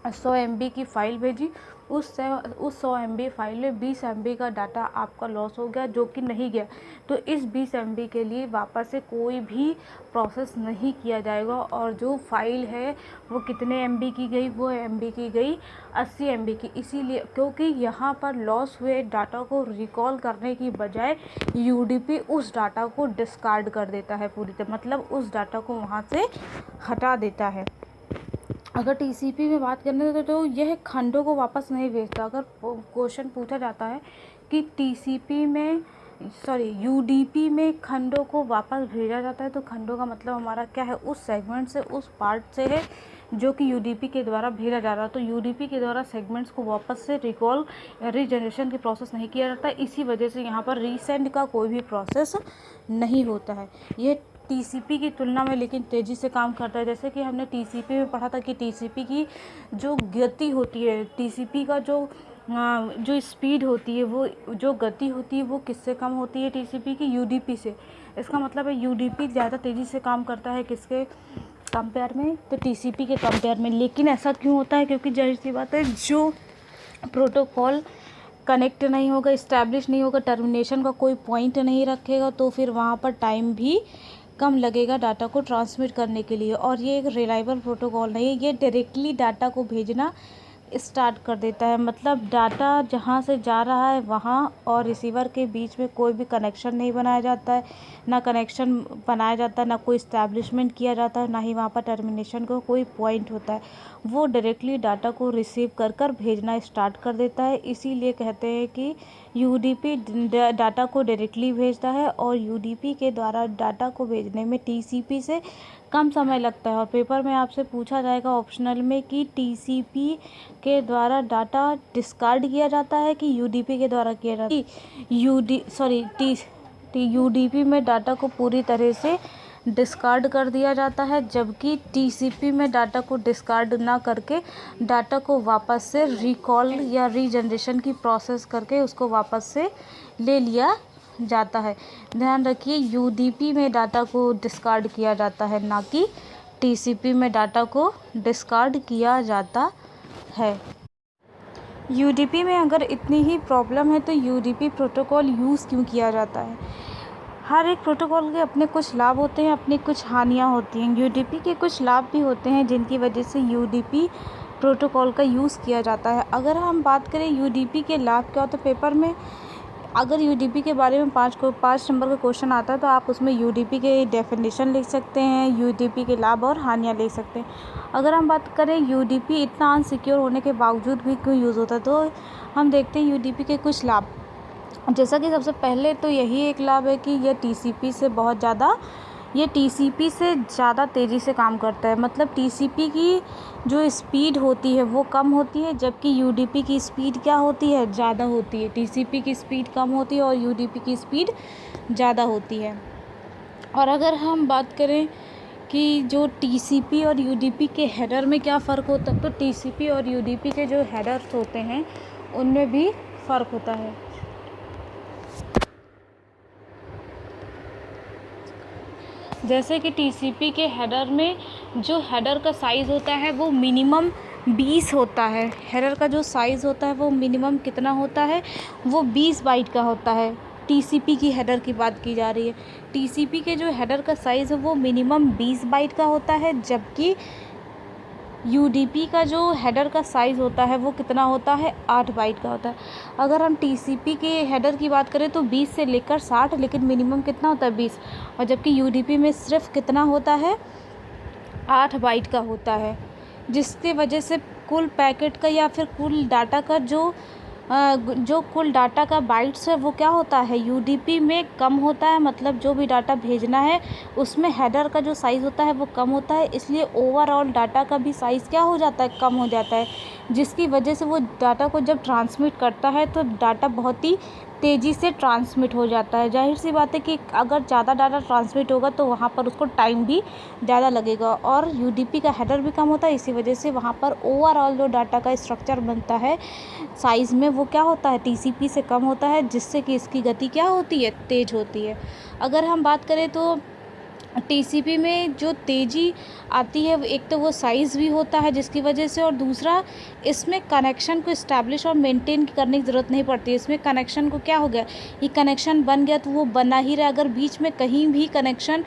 100 MB की फ़ाइल भेजी, उस 100 MB फाइल में 20 MB का डाटा आपका लॉस हो गया जो कि नहीं गया, तो इस 20 MB के लिए वापस से कोई भी प्रोसेस नहीं किया जाएगा। और जो फाइल है वो कितने MB की गई, वो MB की गई 80 MB की। इसीलिए क्योंकि यहाँ पर लॉस हुए डाटा को रिकॉल करने की बजाय यूडीपी उस डाटा को डिस्कार्ड कर देता है पूरी तरह, मतलब उस डाटा को वहाँ से हटा देता है। अगर टीसीपी में बात करने तो यह खंडों को वापस नहीं भेजता। अगर क्वेश्चन पूछा जाता है कि यूडीपी में खंडों को वापस भेजा जाता है तो खंडों का मतलब हमारा क्या है, उस सेगमेंट से, उस पार्ट से है जो कि यूडीपी के द्वारा भेजा जा रहा है। तो यूडीपी के द्वारा सेगमेंट्स को वापस से रीजनरेशन की प्रोसेस नहीं किया जाता। इसी वजह से यहाँ पर रीसेंड का कोई भी प्रोसेस नहीं होता है। ये टीसीपी की तुलना में लेकिन तेज़ी से काम करता है। जैसे कि हमने टीसीपी में पढ़ा था कि टीसीपी की जो गति होती है, टीसीपी का जो स्पीड होती है, वो जो गति होती है वो किससे कम होती है, टीसीपी की यूडीपी से। इसका मतलब है यूडीपी ज़्यादा तेज़ी से काम करता है किसके कंपेयर में, तो टीसीपी के कंपेयर में। लेकिन ऐसा क्यों होता है? क्योंकि जाहिर सी बात है, जो प्रोटोकॉल कनेक्ट नहीं होगा, इस्टेब्लिश नहीं होगा, टर्मिनेशन का कोई पॉइंट नहीं रखेगा, तो फिर वहाँ पर टाइम भी कम लगेगा डाटा को ट्रांसमिट करने के लिए। और ये एक रिलायबल प्रोटोकॉल नहीं है, ये डायरेक्टली डाटा को भेजना स्टार्ट कर देता है। मतलब डाटा जहाँ से जा रहा है वहाँ और रिसीवर के बीच में कोई भी कनेक्शन नहीं बनाया जाता है, ना कनेक्शन बनाया जाता है, ना कोई इस्टेब्लिशमेंट किया जाता है, ना ही वहाँ पर टर्मिनेशन का कोई पॉइंट होता है। वो डायरेक्टली डाटा को रिसीव कर भेजना स्टार्ट कर देता है। इसीलिए कहते हैं कि यूडीपी डाटा को डायरेक्टली भेजता है और यूडीपी के द्वारा डाटा को भेजने में टीसीपी से कम समय लगता है। और पेपर में आपसे पूछा जाएगा ऑप्शनल में कि टीसीपी के द्वारा डाटा डिस्कार्ड किया जाता है कि यूडीपी के द्वारा किया जाता है। यूडीपी में डाटा को पूरी तरह से डिस्कार्ड कर दिया जाता है, जबकि टीसीपी में डाटा को डिस्कार्ड ना करके डाटा को वापस से रिकॉल या रीजनरेशन की प्रोसेस करके उसको वापस से ले लिया जाता है। ध्यान रखिए, यूडीपी में डाटा को डिस्कार्ड किया जाता है, ना कि टीसीपी में डाटा को डिस्कार्ड किया जाता है। यूडीपी में अगर इतनी ही प्रॉब्लम है तो यूडीपी प्रोटोकॉल यूज़ क्यों किया जाता है? हर एक प्रोटोकॉल के अपने कुछ लाभ होते हैं, अपनी कुछ हानियाँ होती हैं। यूडीपी के कुछ लाभ भी होते हैं जिनकी वजह से यूडीपी प्रोटोकॉल का यूज़ किया जाता है। अगर हम बात करें यूडीपी के लाभ क्या होते हैं, पेपर में अगर यूडीपी के बारे में 5 नंबर का क्वेश्चन आता है तो आप उसमें यूडीपी के डेफिनेशन लिख सकते हैं, यूडीपी के लाभ और हानियाँ लिख सकते हैं। अगर हम बात करें यूडीपी इतना अनसिक्योर होने के बावजूद भी क्यों यूज़ होता है, तो हम देखते हैं यूडीपी के कुछ लाभ। जैसा कि सबसे पहले तो यही एक लाभ है कि यह टीसीपी से ज़्यादा तेज़ी से काम करता है। मतलब टीसीपी की जो स्पीड होती है वो कम होती है, जबकि यूडीपी की स्पीड क्या होती है, ज़्यादा होती है। टीसीपी की स्पीड कम होती है और यूडीपी की स्पीड ज़्यादा होती है। और अगर हम बात करें कि जो टीसीपी और यूडीपी के हेडर में क्या फ़र्क होता है, तो टीसीपी और यूडीपी के जो हेडर्स होते हैं उनमें भी फ़र्क होता है। जैसे कि टीसीपी के हेडर में जो हेडर का साइज़ होता है वो मिनिमम 20 होता है। हेडर का जो साइज़ होता है वो मिनिमम कितना होता है, वो 20 बाइट का होता है। टीसीपी की हेडर की बात की जा रही है। टीसीपी के जो हेडर का साइज़ है वो मिनिमम 20 बाइट का होता है, जबकि यूडीपी का जो हेडर का साइज़ होता है वो कितना होता है, 8 बाइट का होता है। अगर हम टीसीपी के हेडर की बात करें तो 20 से लेकर 60, लेकिन मिनिमम कितना होता है 20, और जबकि यूडीपी में सिर्फ कितना होता है, 8 बाइट का होता है, जिसकी वजह से कुल पैकेट का या फिर कुल डाटा का जो कुल डाटा का बाइट्स है वो क्या होता है, यूडीपी में कम होता है। मतलब जो भी डाटा भेजना है उसमें हेडर का जो साइज़ होता है वो कम होता है, इसलिए ओवरऑल डाटा का भी साइज़ क्या हो जाता है, कम हो जाता है, जिसकी वजह से वो डाटा को जब ट्रांसमिट करता है तो डाटा बहुत ही तेज़ी से ट्रांसमिट हो जाता है। जाहिर सी बात है कि अगर ज़्यादा डाटा ट्रांसमिट होगा तो वहाँ पर उसको टाइम भी ज़्यादा लगेगा, और यूडीपी का हेडर भी कम होता है, इसी वजह से वहाँ पर ओवरऑल जो डाटा का स्ट्रक्चर बनता है साइज़ में वो क्या होता है, टीसीपी से कम होता है, जिससे कि इसकी गति क्या होती है, तेज़ होती है। अगर हम बात करें तो टीसीपी में जो तेज़ी आती है, एक तो वो साइज़ भी होता है जिसकी वजह से, और दूसरा इसमें कनेक्शन को इस्टेब्लिश और मेंटेन करने की ज़रूरत नहीं पड़ती है। इसमें कनेक्शन को क्या हो गया, ये कनेक्शन बन गया तो वो बना ही रहा। अगर बीच में कहीं भी कनेक्शन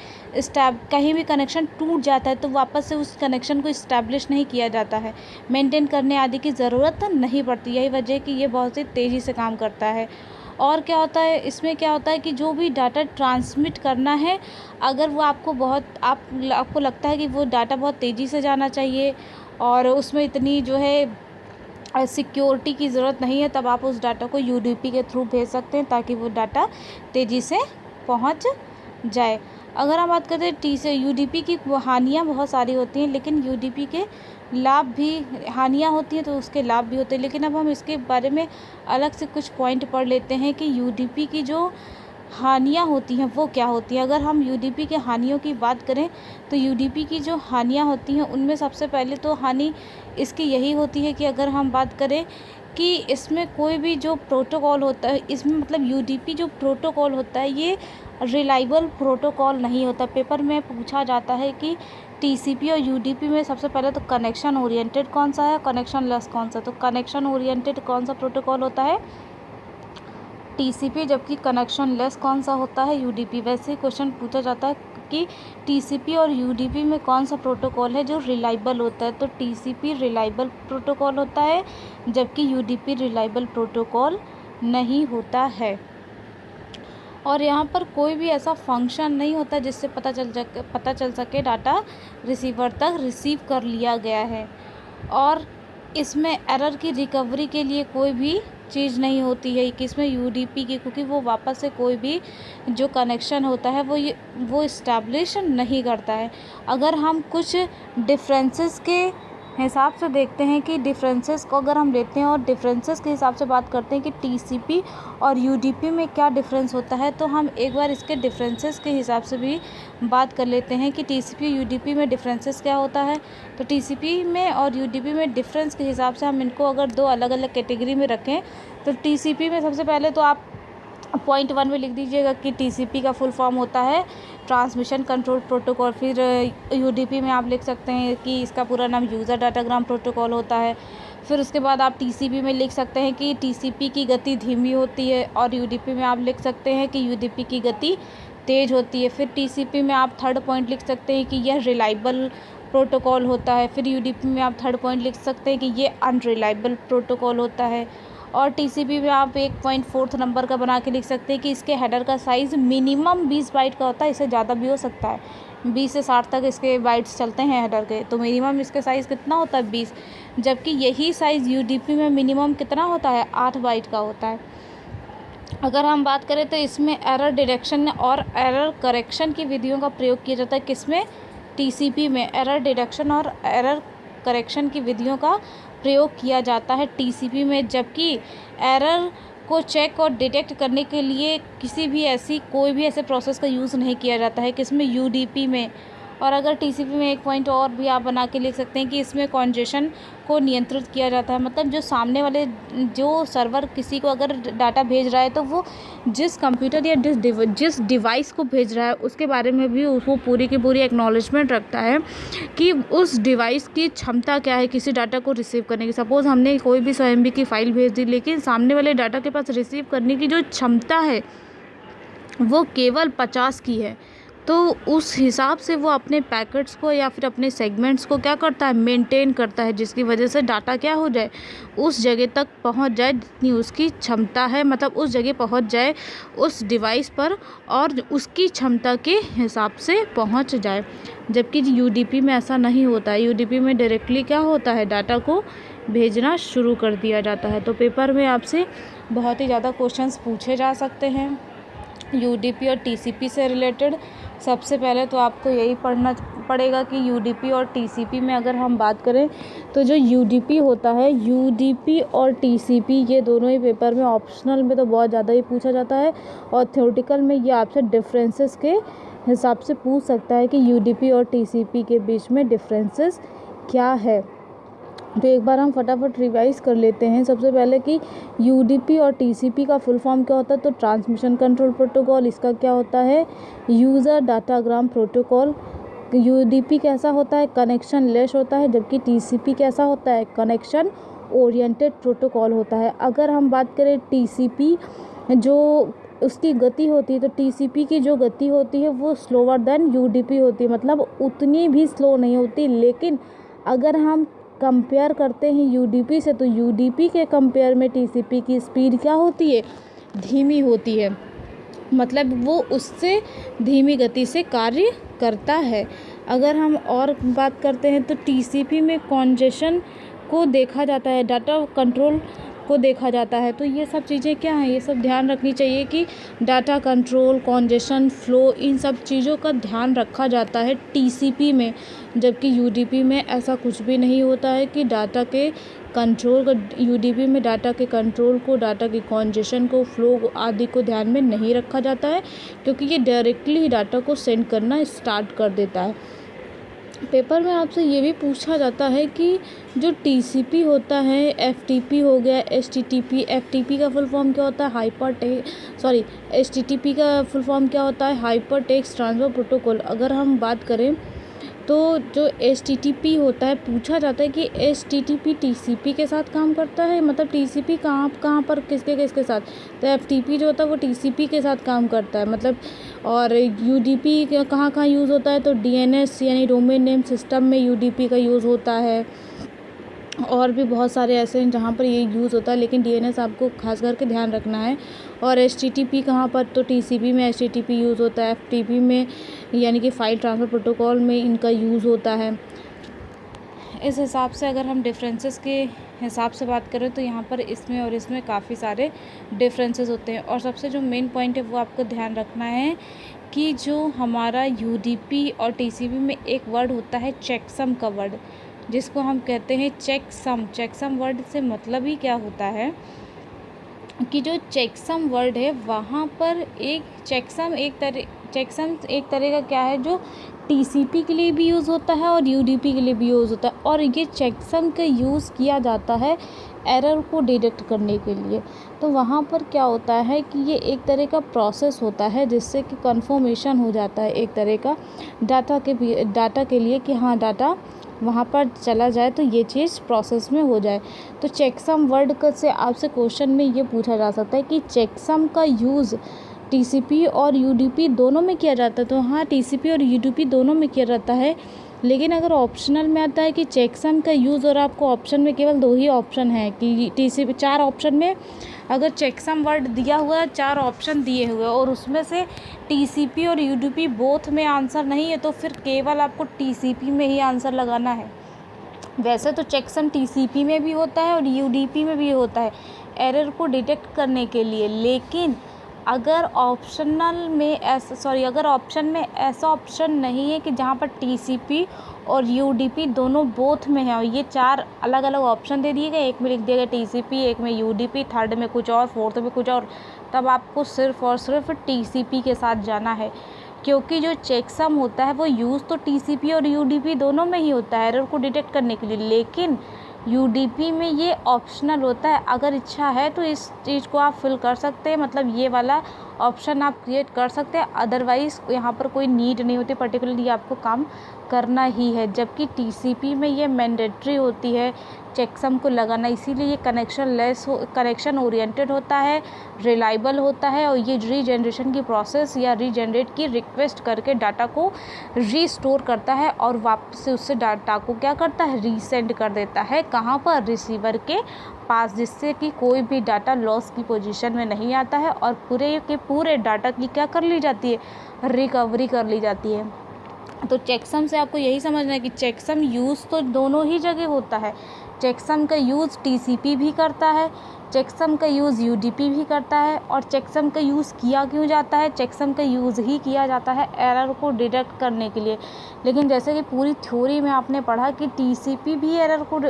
टूट जाता है तो वापस से उस कनेक्शन को इस्टेब्लिश नहीं किया जाता है, मेंटेन करने आदि की ज़रूरत नहीं पड़ती। यही वजह है कि ये बहुत ही तेज़ी से काम करता है। और क्या होता है, इसमें क्या होता है कि जो भी डाटा ट्रांसमिट करना है, अगर वो आपको लगता है कि वो डाटा बहुत तेज़ी से जाना चाहिए और उसमें इतनी जो है सिक्योरिटी की ज़रूरत नहीं है, तब आप उस डाटा को यूडीपी के थ्रू भेज सकते हैं ताकि वो डाटा तेज़ी से पहुंच जाए। अगर हम बात करते हैं यूडीपी की हानियाँ बहुत सारी होती हैं, लेकिन यूडीपी के लाभ भी, हानियाँ होती हैं तो उसके लाभ भी होते हैं। लेकिन अब हम इसके बारे में अलग से कुछ पॉइंट पढ़ लेते हैं कि यूडीपी की जो हानियाँ होती हैं वो क्या होती हैं। अगर हम यूडीपी के हानियों की बात करें तो यूडीपी की जो हानियाँ होती हैं उनमें सबसे पहले तो हानि इसकी यही होती है कि अगर हम बात करें कि इसमें कोई भी जो प्रोटोकॉल होता है, इसमें मतलब यूडीपी जो प्रोटोकॉल होता है ये रिलायबल प्रोटोकॉल नहीं होता। पेपर में पूछा जाता है कि टीसीपी और यूडीपी में सबसे पहले तो कनेक्शन ओरिएंटेड कौन सा है, कनेक्शन लेस कौन सा। तो कनेक्शन ओरिएंटेड कौन सा प्रोटोकॉल होता है, टीसीपी, जबकि कनेक्शन लेस कौन सा होता है, यूडीपी। वैसे ही क्वेश्चन पूछा जाता है कि टीसीपी और यूडीपी में कौन सा प्रोटोकॉल है जो रिलायबल होता है। तो टीसीपी रिलायबल प्रोटोकॉल होता है, जबकि यूडीपी रिलायबल प्रोटोकॉल नहीं होता है। और यहाँ पर कोई भी ऐसा फंक्शन नहीं होता जिससे पता चल सके डाटा रिसीवर तक रिसीव कर लिया गया है। और इसमें एरर की रिकवरी के लिए कोई भी चीज़ नहीं होती है कि इसमें यूडीपी की, क्योंकि वो वापस से कोई भी जो कनेक्शन होता है वो इस्टेब्लिश नहीं करता है। अगर हम कुछ डिफरेंसेस के हिसाब से देखते हैं कि डिफरेंसेस को अगर हम लेते हैं और डिफरेंसेस के हिसाब से बात करते हैं कि टीसीपी और यूडीपी में क्या डिफरेंस होता है, तो हम एक बार इसके डिफरेंसेस के हिसाब से भी बात कर लेते हैं कि टीसीपी यूडीपी में डिफरेंसेस क्या होता है। तो टीसीपी में और यूडीपी में डिफरेंस के हिसाब से हम इनको अगर दो अलग अलग कैटेगरी में रखें तो टीसीपी में सबसे पहले तो आप पॉइंट 1 में लिख दीजिएगा कि टीसीपी का फुल फॉर्म होता है ट्रांसमिशन कंट्रोल प्रोटोकॉल। फिर यूडीपी में आप लिख सकते हैं कि इसका पूरा नाम यूज़र डाटाग्राम प्रोटोकॉल होता है। फिर उसके बाद आप टीसीपी में लिख सकते हैं कि टीसीपी की गति धीमी होती है, और यूडीपी में आप लिख सकते हैं कि यूडीपी की गति तेज़ होती है। फिर टीसीपी में आप थर्ड पॉइंट लिख सकते हैं कि यह रिलायबल प्रोटोकॉल होता है। फिर यूडीपी में आप थर्ड पॉइंट लिख सकते हैं कि ये अनरिलायबल प्रोटोकॉल होता है। और टीसीपी में आप एक पॉइंट फोर्थ नंबर का बना के लिख सकते हैं कि इसके हेडर का साइज़ मिनिमम 20 बाइट का होता है, इससे ज़्यादा भी हो सकता है, 20 से 60 तक इसके बाइट्स चलते हैं हेडर के, तो मिनिमम इसके साइज़ कितना होता है 20, जबकि यही साइज़ यूडीपी में मिनिमम कितना होता है 8 बाइट का होता है। अगर हम बात करें तो इसमें एरर डिटेक्शन और एरर करेक्शन की विधियों का प्रयोग किया जाता है। किसमें, टीसीपी में एरर डिटेक्शन और एरर करेक्शन की विधियों का प्रयोग किया जाता है टीसीपी में, जबकि एरर को चेक और डिटेक्ट करने के लिए कोई भी ऐसे प्रोसेस का यूज़ नहीं किया जाता है। किसमें, यूडीपी में। और अगर टीसीपी में एक पॉइंट और भी आप बना के लिख सकते हैं कि इसमें कॉन्जेशन को नियंत्रित किया जाता है। मतलब जो सामने वाले जो सर्वर किसी को अगर डाटा भेज रहा है तो वो जिस कंप्यूटर या जिस डिवाइस को भेज रहा है उसके बारे में भी वो पूरी की पूरी एक्नॉलेजमेंट रखता है कि उस डिवाइस की क्षमता क्या है किसी डाटा को रिसीव करने की। सपोज़ हमने कोई भी 100 MB की फ़ाइल भेज दी, लेकिन सामने वाले डाटा के पास रिसीव करने की जो क्षमता है वो केवल 50 की है, तो उस हिसाब से वो अपने पैकेट्स को या फिर अपने सेगमेंट्स को क्या करता है, मेंटेन करता है, जिसकी वजह से डाटा क्या हो जाए, उस जगह तक पहुंच जाए जितनी उसकी क्षमता है। मतलब उस जगह पहुंच जाए उस डिवाइस पर और उसकी क्षमता के हिसाब से पहुंच जाए। जबकि यूडीपी में ऐसा नहीं होता है। यूडीपी में डायरेक्टली क्या होता है, डाटा को भेजना शुरू कर दिया जाता है। तो पेपर में आपसे बहुत ही ज़्यादा क्वेश्चंस पूछे जा सकते हैं यूडीपी और टीसीपी से रिलेटेड। सबसे पहले तो आपको यही पढ़ना पड़ेगा कि यूडीपी और टीसीपी में अगर हम बात करें तो जो यूडीपी होता है, यूडीपी और टीसीपी ये दोनों ही पेपर में ऑप्शनल में तो बहुत ज़्यादा ही पूछा जाता है और थ्योरेटिकल में ये आपसे डिफरेंसेस के हिसाब से पूछ सकता है कि यूडीपी और टीसीपी के बीच में डिफरेंसेस क्या है। तो एक बार हम फटाफट रिवाइज कर लेते हैं। सबसे पहले कि यूडीपी और टीसीपी का फुल फॉर्म क्या होता है, तो ट्रांसमिशन कंट्रोल प्रोटोकॉल। इसका क्या होता है, यूज़र डाटाग्राम प्रोटोकॉल। यूडीपी कैसा होता है, कनेक्शन लेस होता है, जबकि टीसीपी कैसा होता है, कनेक्शन ओरिएंटेड प्रोटोकॉल होता है। अगर हम बात करें टीसीपी जो उसकी गति होती है, तो टीसीपी की जो गति होती है वो स्लोअर देन यूडीपी होती है, मतलब उतनी भी स्लो नहीं होती। लेकिन अगर हम कंपेयर करते हैं यूडीपी से, तो यूडीपी के कंपेयर में टीसीपी की स्पीड क्या होती है, धीमी होती है। मतलब वो उससे धीमी गति से कार्य करता है। अगर हम और बात करते हैं तो टीसीपी में कॉन्जेशन को देखा जाता है, डाटा कंट्रोल को देखा जाता है। तो ये सब चीज़ें क्या हैं, ये सब ध्यान रखनी चाहिए कि डाटा कंट्रोल, कॉन्जेशन, फ्लो, इन सब चीज़ों का ध्यान रखा जाता है टीसीपी में। जबकि यूडीपी में ऐसा कुछ भी नहीं होता है कि डाटा के कंट्रोल का, यूडीपी में डाटा के कंट्रोल को, डाटा की कॉन्जेशन को, फ्लो आदि को ध्यान में नहीं रखा जाता है, क्योंकि ये डायरेक्टली डाटा को सेंड करना स्टार्ट कर देता है। पेपर में आपसे ये भी पूछा जाता है कि जो टीसीपी होता है, एफटीपी हो गया, एचटीटीपी। एफटीपी का फुल फॉर्म क्या होता है, एचटीटीपी का फुल फॉर्म क्या होता है, हाइपर टेक्स्ट ट्रांसफर प्रोटोकॉल। अगर हम बात करें तो जो एचटीटीपी होता है, पूछा जाता है कि एचटीटीपी टीसीपी के साथ काम करता है, मतलब टीसीपी कहाँ पर किसके साथ, तो एफटीपी जो होता है वो टीसीपी के साथ काम करता है। मतलब और यूडीपी कहाँ यूज़ होता है, तो डीएनएस यानी डोमेन नेम सिस्टम में यूडीपी का यूज़ होता है। और भी बहुत सारे ऐसे हैं जहाँ पर ये यूज़ होता है, लेकिन डीएनएस आपको खास करके ध्यान रखना है। और एचटीटीपी कहाँ पर, तो टीसीपी में एचटीटीपी यूज़ होता है, एफटीपी में यानी कि फाइल ट्रांसफ़र प्रोटोकॉल में इनका यूज़ होता है। इस हिसाब से अगर हम डिफरेंसेस के हिसाब से बात करें तो यहाँ पर इसमें और इसमें काफ़ी सारे डिफरेंसेस होते हैं। और सबसे जो मेन पॉइंट है वो आपको ध्यान रखना है कि जो हमारा यूडीपी और टीसीपी में एक वर्ड होता है चेकसम का वर्ड, जिसको हम कहते हैं चेकसम। चेकसम वर्ड से मतलब ही क्या होता है कि जो चेकसम वर्ड है वहाँ पर एक चेकसम एक तरह का क्या है जो टीसीपी के लिए भी यूज़ होता है और यूडीपी के लिए भी यूज़ होता है। और ये चेकसम का यूज़ किया जाता है एरर को डिटेक्ट करने के लिए। तो वहाँ पर क्या होता है कि ये एक तरह का प्रोसेस होता है जिससे कि कंफर्मेशन हो जाता है एक तरह का डाटा के लिए कि हाँ डाटा वहाँ पर चला जाए, तो ये चीज़ प्रोसेस में हो जाए। तो चेकसम वर्ड से आपसे क्वेश्चन में ये पूछा जा सकता है कि चेकसम का यूज़ टीसीपी और यूडीपी दोनों में किया जाता है। तो हाँ, टीसीपी और यूडीपी दोनों में किया जाता है, लेकिन अगर ऑप्शनल में आता है कि चेकसम का यूज़ और आपको ऑप्शन में केवल 2 ही ऑप्शन है कि टीसीपी, 4 ऑप्शन में अगर चेकसम वर्ड दिया हुआ है, 4 ऑप्शन दिए हुए और उसमें से टीसीपी और यूडीपी बोथ में आंसर नहीं है, तो फिर केवल आपको टीसीपी में ही आंसर लगाना है। वैसे तो चेकसम टीसीपी में भी होता है और यूडीपी में भी होता है एरर को डिटेक्ट करने के लिए, लेकिन अगर ऑप्शन में ऐसा ऑप्शन नहीं है कि जहाँ पर टीसीपी और यूडीपी दोनों बोथ में है और ये 4 अलग अलग ऑप्शन दे दिए गए, एक में लिख दिया गया टीसीपी, एक में यूडीपी, थर्ड में कुछ और, फोर्थ में कुछ और, तब आपको सिर्फ़ और सिर्फ टीसीपी के साथ जाना है। क्योंकि जो चेकसम होता है वो यूज़ तो टीसीपी और यूडीपी दोनों में ही होता है एरर को डिटेक्ट करने के लिए, लेकिन यूडीपी में ये ऑप्शनल होता है। अगर इच्छा है तो इस चीज़ को आप फिल कर सकते हैं, मतलब ये वाला ऑप्शन आप क्रिएट कर सकते हैं, अदरवाइज़ यहाँ पर कोई नीड नहीं होती, पर्टिकुलरली आपको काम करना ही है। जबकि टीसीपी में ये मैंडेटरी होती है चेकसम को लगाना, इसीलिए ये कनेक्शन ओरिएंटेड होता है, रिलायबल होता है, और ये रीजनरेशन की प्रोसेस या रीजनरेट की रिक्वेस्ट करके डाटा को रीस्टोर करता है और वापस से उससे डाटा को क्या करता है, रीसेंड कर देता है। कहाँ पर, रिसीवर के पास, जिससे कि कोई भी डाटा लॉस की पोजीशन में नहीं आता है और पूरे के पूरे डाटा की क्या कर ली जाती है, रिकवरी कर ली जाती है। तो चेकसम से आपको यही समझना है कि चेकसम यूज़ तो दोनों ही जगह होता है। चेकसम का यूज़ टीसीपी भी करता है, चेकसम का यूज़ यूडीपी भी करता है। और चेकसम का यूज़ किया क्यों जाता है, चेकसम का यूज़ ही किया जाता है एरर को डिटेक्ट करने के लिए। लेकिन जैसे कि पूरी थ्योरी में आपने पढ़ा कि टीसीपी भी एरर को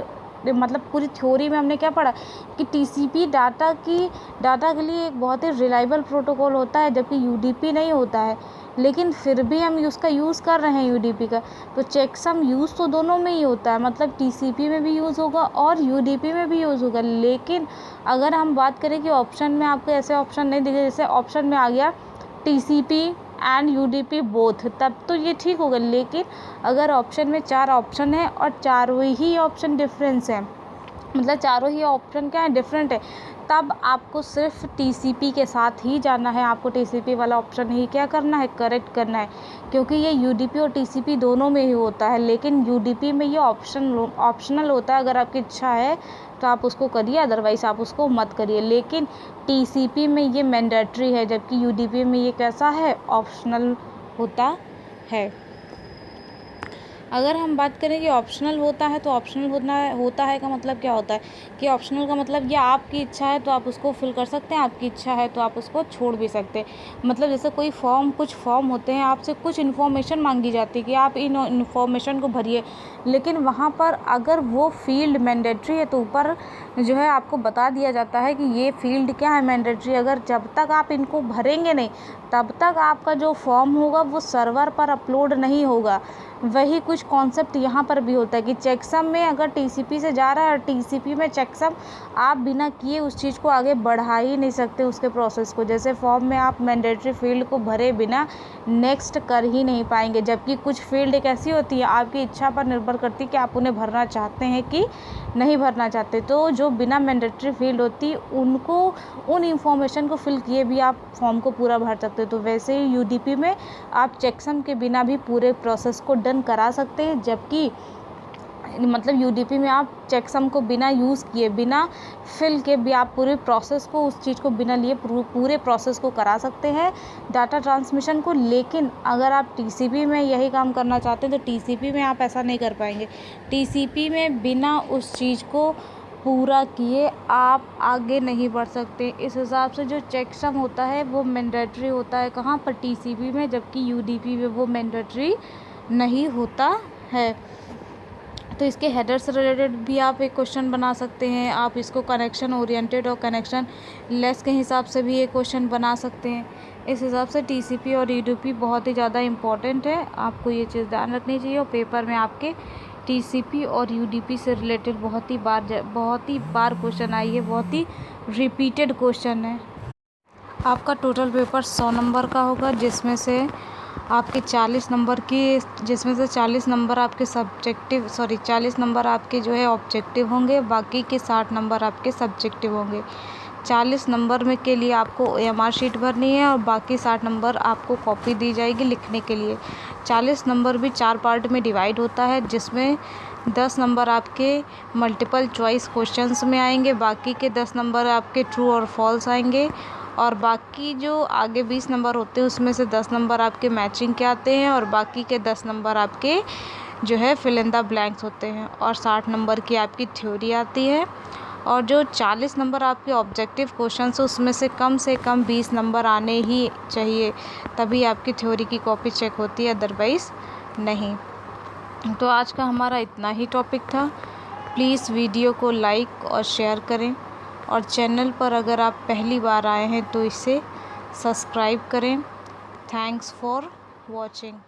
मतलब पूरी थ्योरी में हमने क्या पढ़ा कि टीसीपी डाटा के लिए एक बहुत ही रिलायबल प्रोटोकॉल होता है, जबकि यूडीपी नहीं होता है। लेकिन फिर भी हम उसका यूज़ कर रहे हैं यूडीपी का। तो चेकसम यूज़ तो दोनों में ही होता है, मतलब टीसीपी में भी यूज़ होगा और यूडीपी में भी यूज़ होगा। लेकिन अगर हम बात करें कि ऑप्शन में आपको ऐसे ऑप्शन नहीं दिखे, जैसे ऑप्शन में आ गया टीसीपी एंड यूडीपी बोथ, तब तो ये ठीक होगा। लेकिन अगर ऑप्शन में 4 ऑप्शन है और चारों ही ऑप्शन डिफरेंस है, मतलब चारों ही ऑप्शन क्या है, डिफरेंट है, तब आपको सिर्फ टीसीपी के साथ ही जाना है। आपको टीसीपी वाला ऑप्शन ही क्या करना है, करेक्ट करना है, क्योंकि ये यूडीपी और टीसीपी दोनों में ही होता है। लेकिन यूडीपी में ये ऑप्शनल होता है, अगर आपकी इच्छा है तो आप उसको करिए, अदरवाइज़ आप उसको मत करिए। लेकिन टीसीपी में ये मैंडेटरी है, जबकि यूडीपी में ये कैसा है, ऑप्शनल होता है। अगर हम बात करें कि ऑप्शनल होता है, तो ऑप्शनल होता है का मतलब क्या होता है कि ऑप्शनल का मतलब ये आपकी इच्छा है तो आप उसको फिल कर सकते हैं, आपकी इच्छा है तो आप उसको छोड़ भी सकते हैं। मतलब जैसे कुछ फॉर्म होते हैं, आपसे कुछ इन्फॉर्मेशन मांगी जाती है कि आप इन इन्फॉर्मेशन को भरिए, लेकिन वहाँ पर अगर वो फील्ड मैंडेटरी है तो ऊपर जो है आपको बता दिया जाता है कि ये फील्ड क्या है, मैंडेटरी। अगर जब तक आप इनको भरेंगे नहीं, तब तक आपका जो फॉर्म होगा वो सर्वर पर अपलोड नहीं होगा। वही कुछ कॉन्सेप्ट यहाँ पर भी होता है कि चेकसम में अगर टीसीपी से जा रहा है और टीसीपी में चेकसम, आप बिना किए उस चीज़ को आगे बढ़ा ही नहीं सकते उसके प्रोसेस को। जैसे फॉर्म में आप मैंडेटरी फील्ड को भरे बिना नेक्स्ट कर ही नहीं पाएंगे, जबकि कुछ फील्ड एक ऐसी होती है, आपकी इच्छा पर निर्भर करती है कि आप उन्हें भरना चाहते हैं कि नहीं भरना चाहते। तो जो बिना मैंडेटरी फील्ड होती उनको उन इंफॉर्मेशन को फिल किए भी आप फॉर्म को पूरा भर सकते हो। तो वैसे ही यूडीपी में आप चेकसम के बिना भी पूरे प्रोसेस को डन करा सकते हैं, जबकि मतलब यूडीपी में आप चेकसम को बिना यूज़ किए, बिना फिल के भी आप पूरे प्रोसेस को, उस चीज़ को बिना लिए पूरे प्रोसेस को करा सकते हैं, डाटा ट्रांसमिशन को। लेकिन अगर आप टीसीपी में यही काम करना चाहते हैं तो टीसीपी में आप ऐसा नहीं कर पाएंगे। टीसीपी में बिना उस चीज़ को पूरा किए आप आगे नहीं बढ़ सकते। इस हिसाब से जो चेकसम होता है वो मैंडेटरी होता है, कहाँ पर, टीसीपी में, जबकि यूडीपी में वो मैंडेटरी नहीं होता है। तो इसके हेडर से रिलेटेड भी आप एक क्वेश्चन बना सकते हैं। आप इसको कनेक्शन ओरिएंटेड और कनेक्शन लेस के हिसाब से भी एक क्वेश्चन बना सकते हैं। इस हिसाब से टीसीपी और यूडीपी बहुत ही ज़्यादा इम्पॉर्टेंट है, आपको ये चीज़ ध्यान रखनी चाहिए। और पेपर में आपके टीसीपी और यूडीपी से रिलेटेड बहुत ही बार क्वेश्चन आई है, बहुत ही रिपीटेड क्वेश्चन है। आपका टोटल पेपर 100 नंबर का होगा, जिसमें से आपके 40 नंबर आपके 40 नंबर आपके जो है ऑब्जेक्टिव होंगे, बाकी के 60 नंबर आपके सब्जेक्टिव होंगे। 40 नंबर में के लिए आपको OMR शीट भरनी है और बाकी 60 नंबर आपको कॉपी दी जाएगी लिखने के लिए। 40 नंबर भी 4 पार्ट में डिवाइड होता है, जिसमें 10 नंबर आपके मल्टीपल चॉइस क्वेश्चंस में आएंगे, बाकी के 10 नंबर आपके ट्रू और फॉल्स आएंगे, और बाकी जो आगे 20 नंबर होते हैं उसमें से 10 नंबर आपके मैचिंग के आते हैं, और बाकी के 10 नंबर आपके जो है फिल इन द ब्लैंक्स होते हैं, और 60 नंबर की आपकी थ्योरी आती है। और जो 40 नंबर आपके ऑब्जेक्टिव क्वेश्चंस उसमें से कम 20 नंबर आने ही चाहिए, तभी आपकी थ्योरी की कॉपी चेक होती है, अदरवाइज़ नहीं। तो आज का हमारा इतना ही टॉपिक था। प्लीज़ वीडियो को लाइक और शेयर करें, और चैनल पर अगर आप पहली बार आए हैं तो इसे सब्सक्राइब करें। Thanks for watching.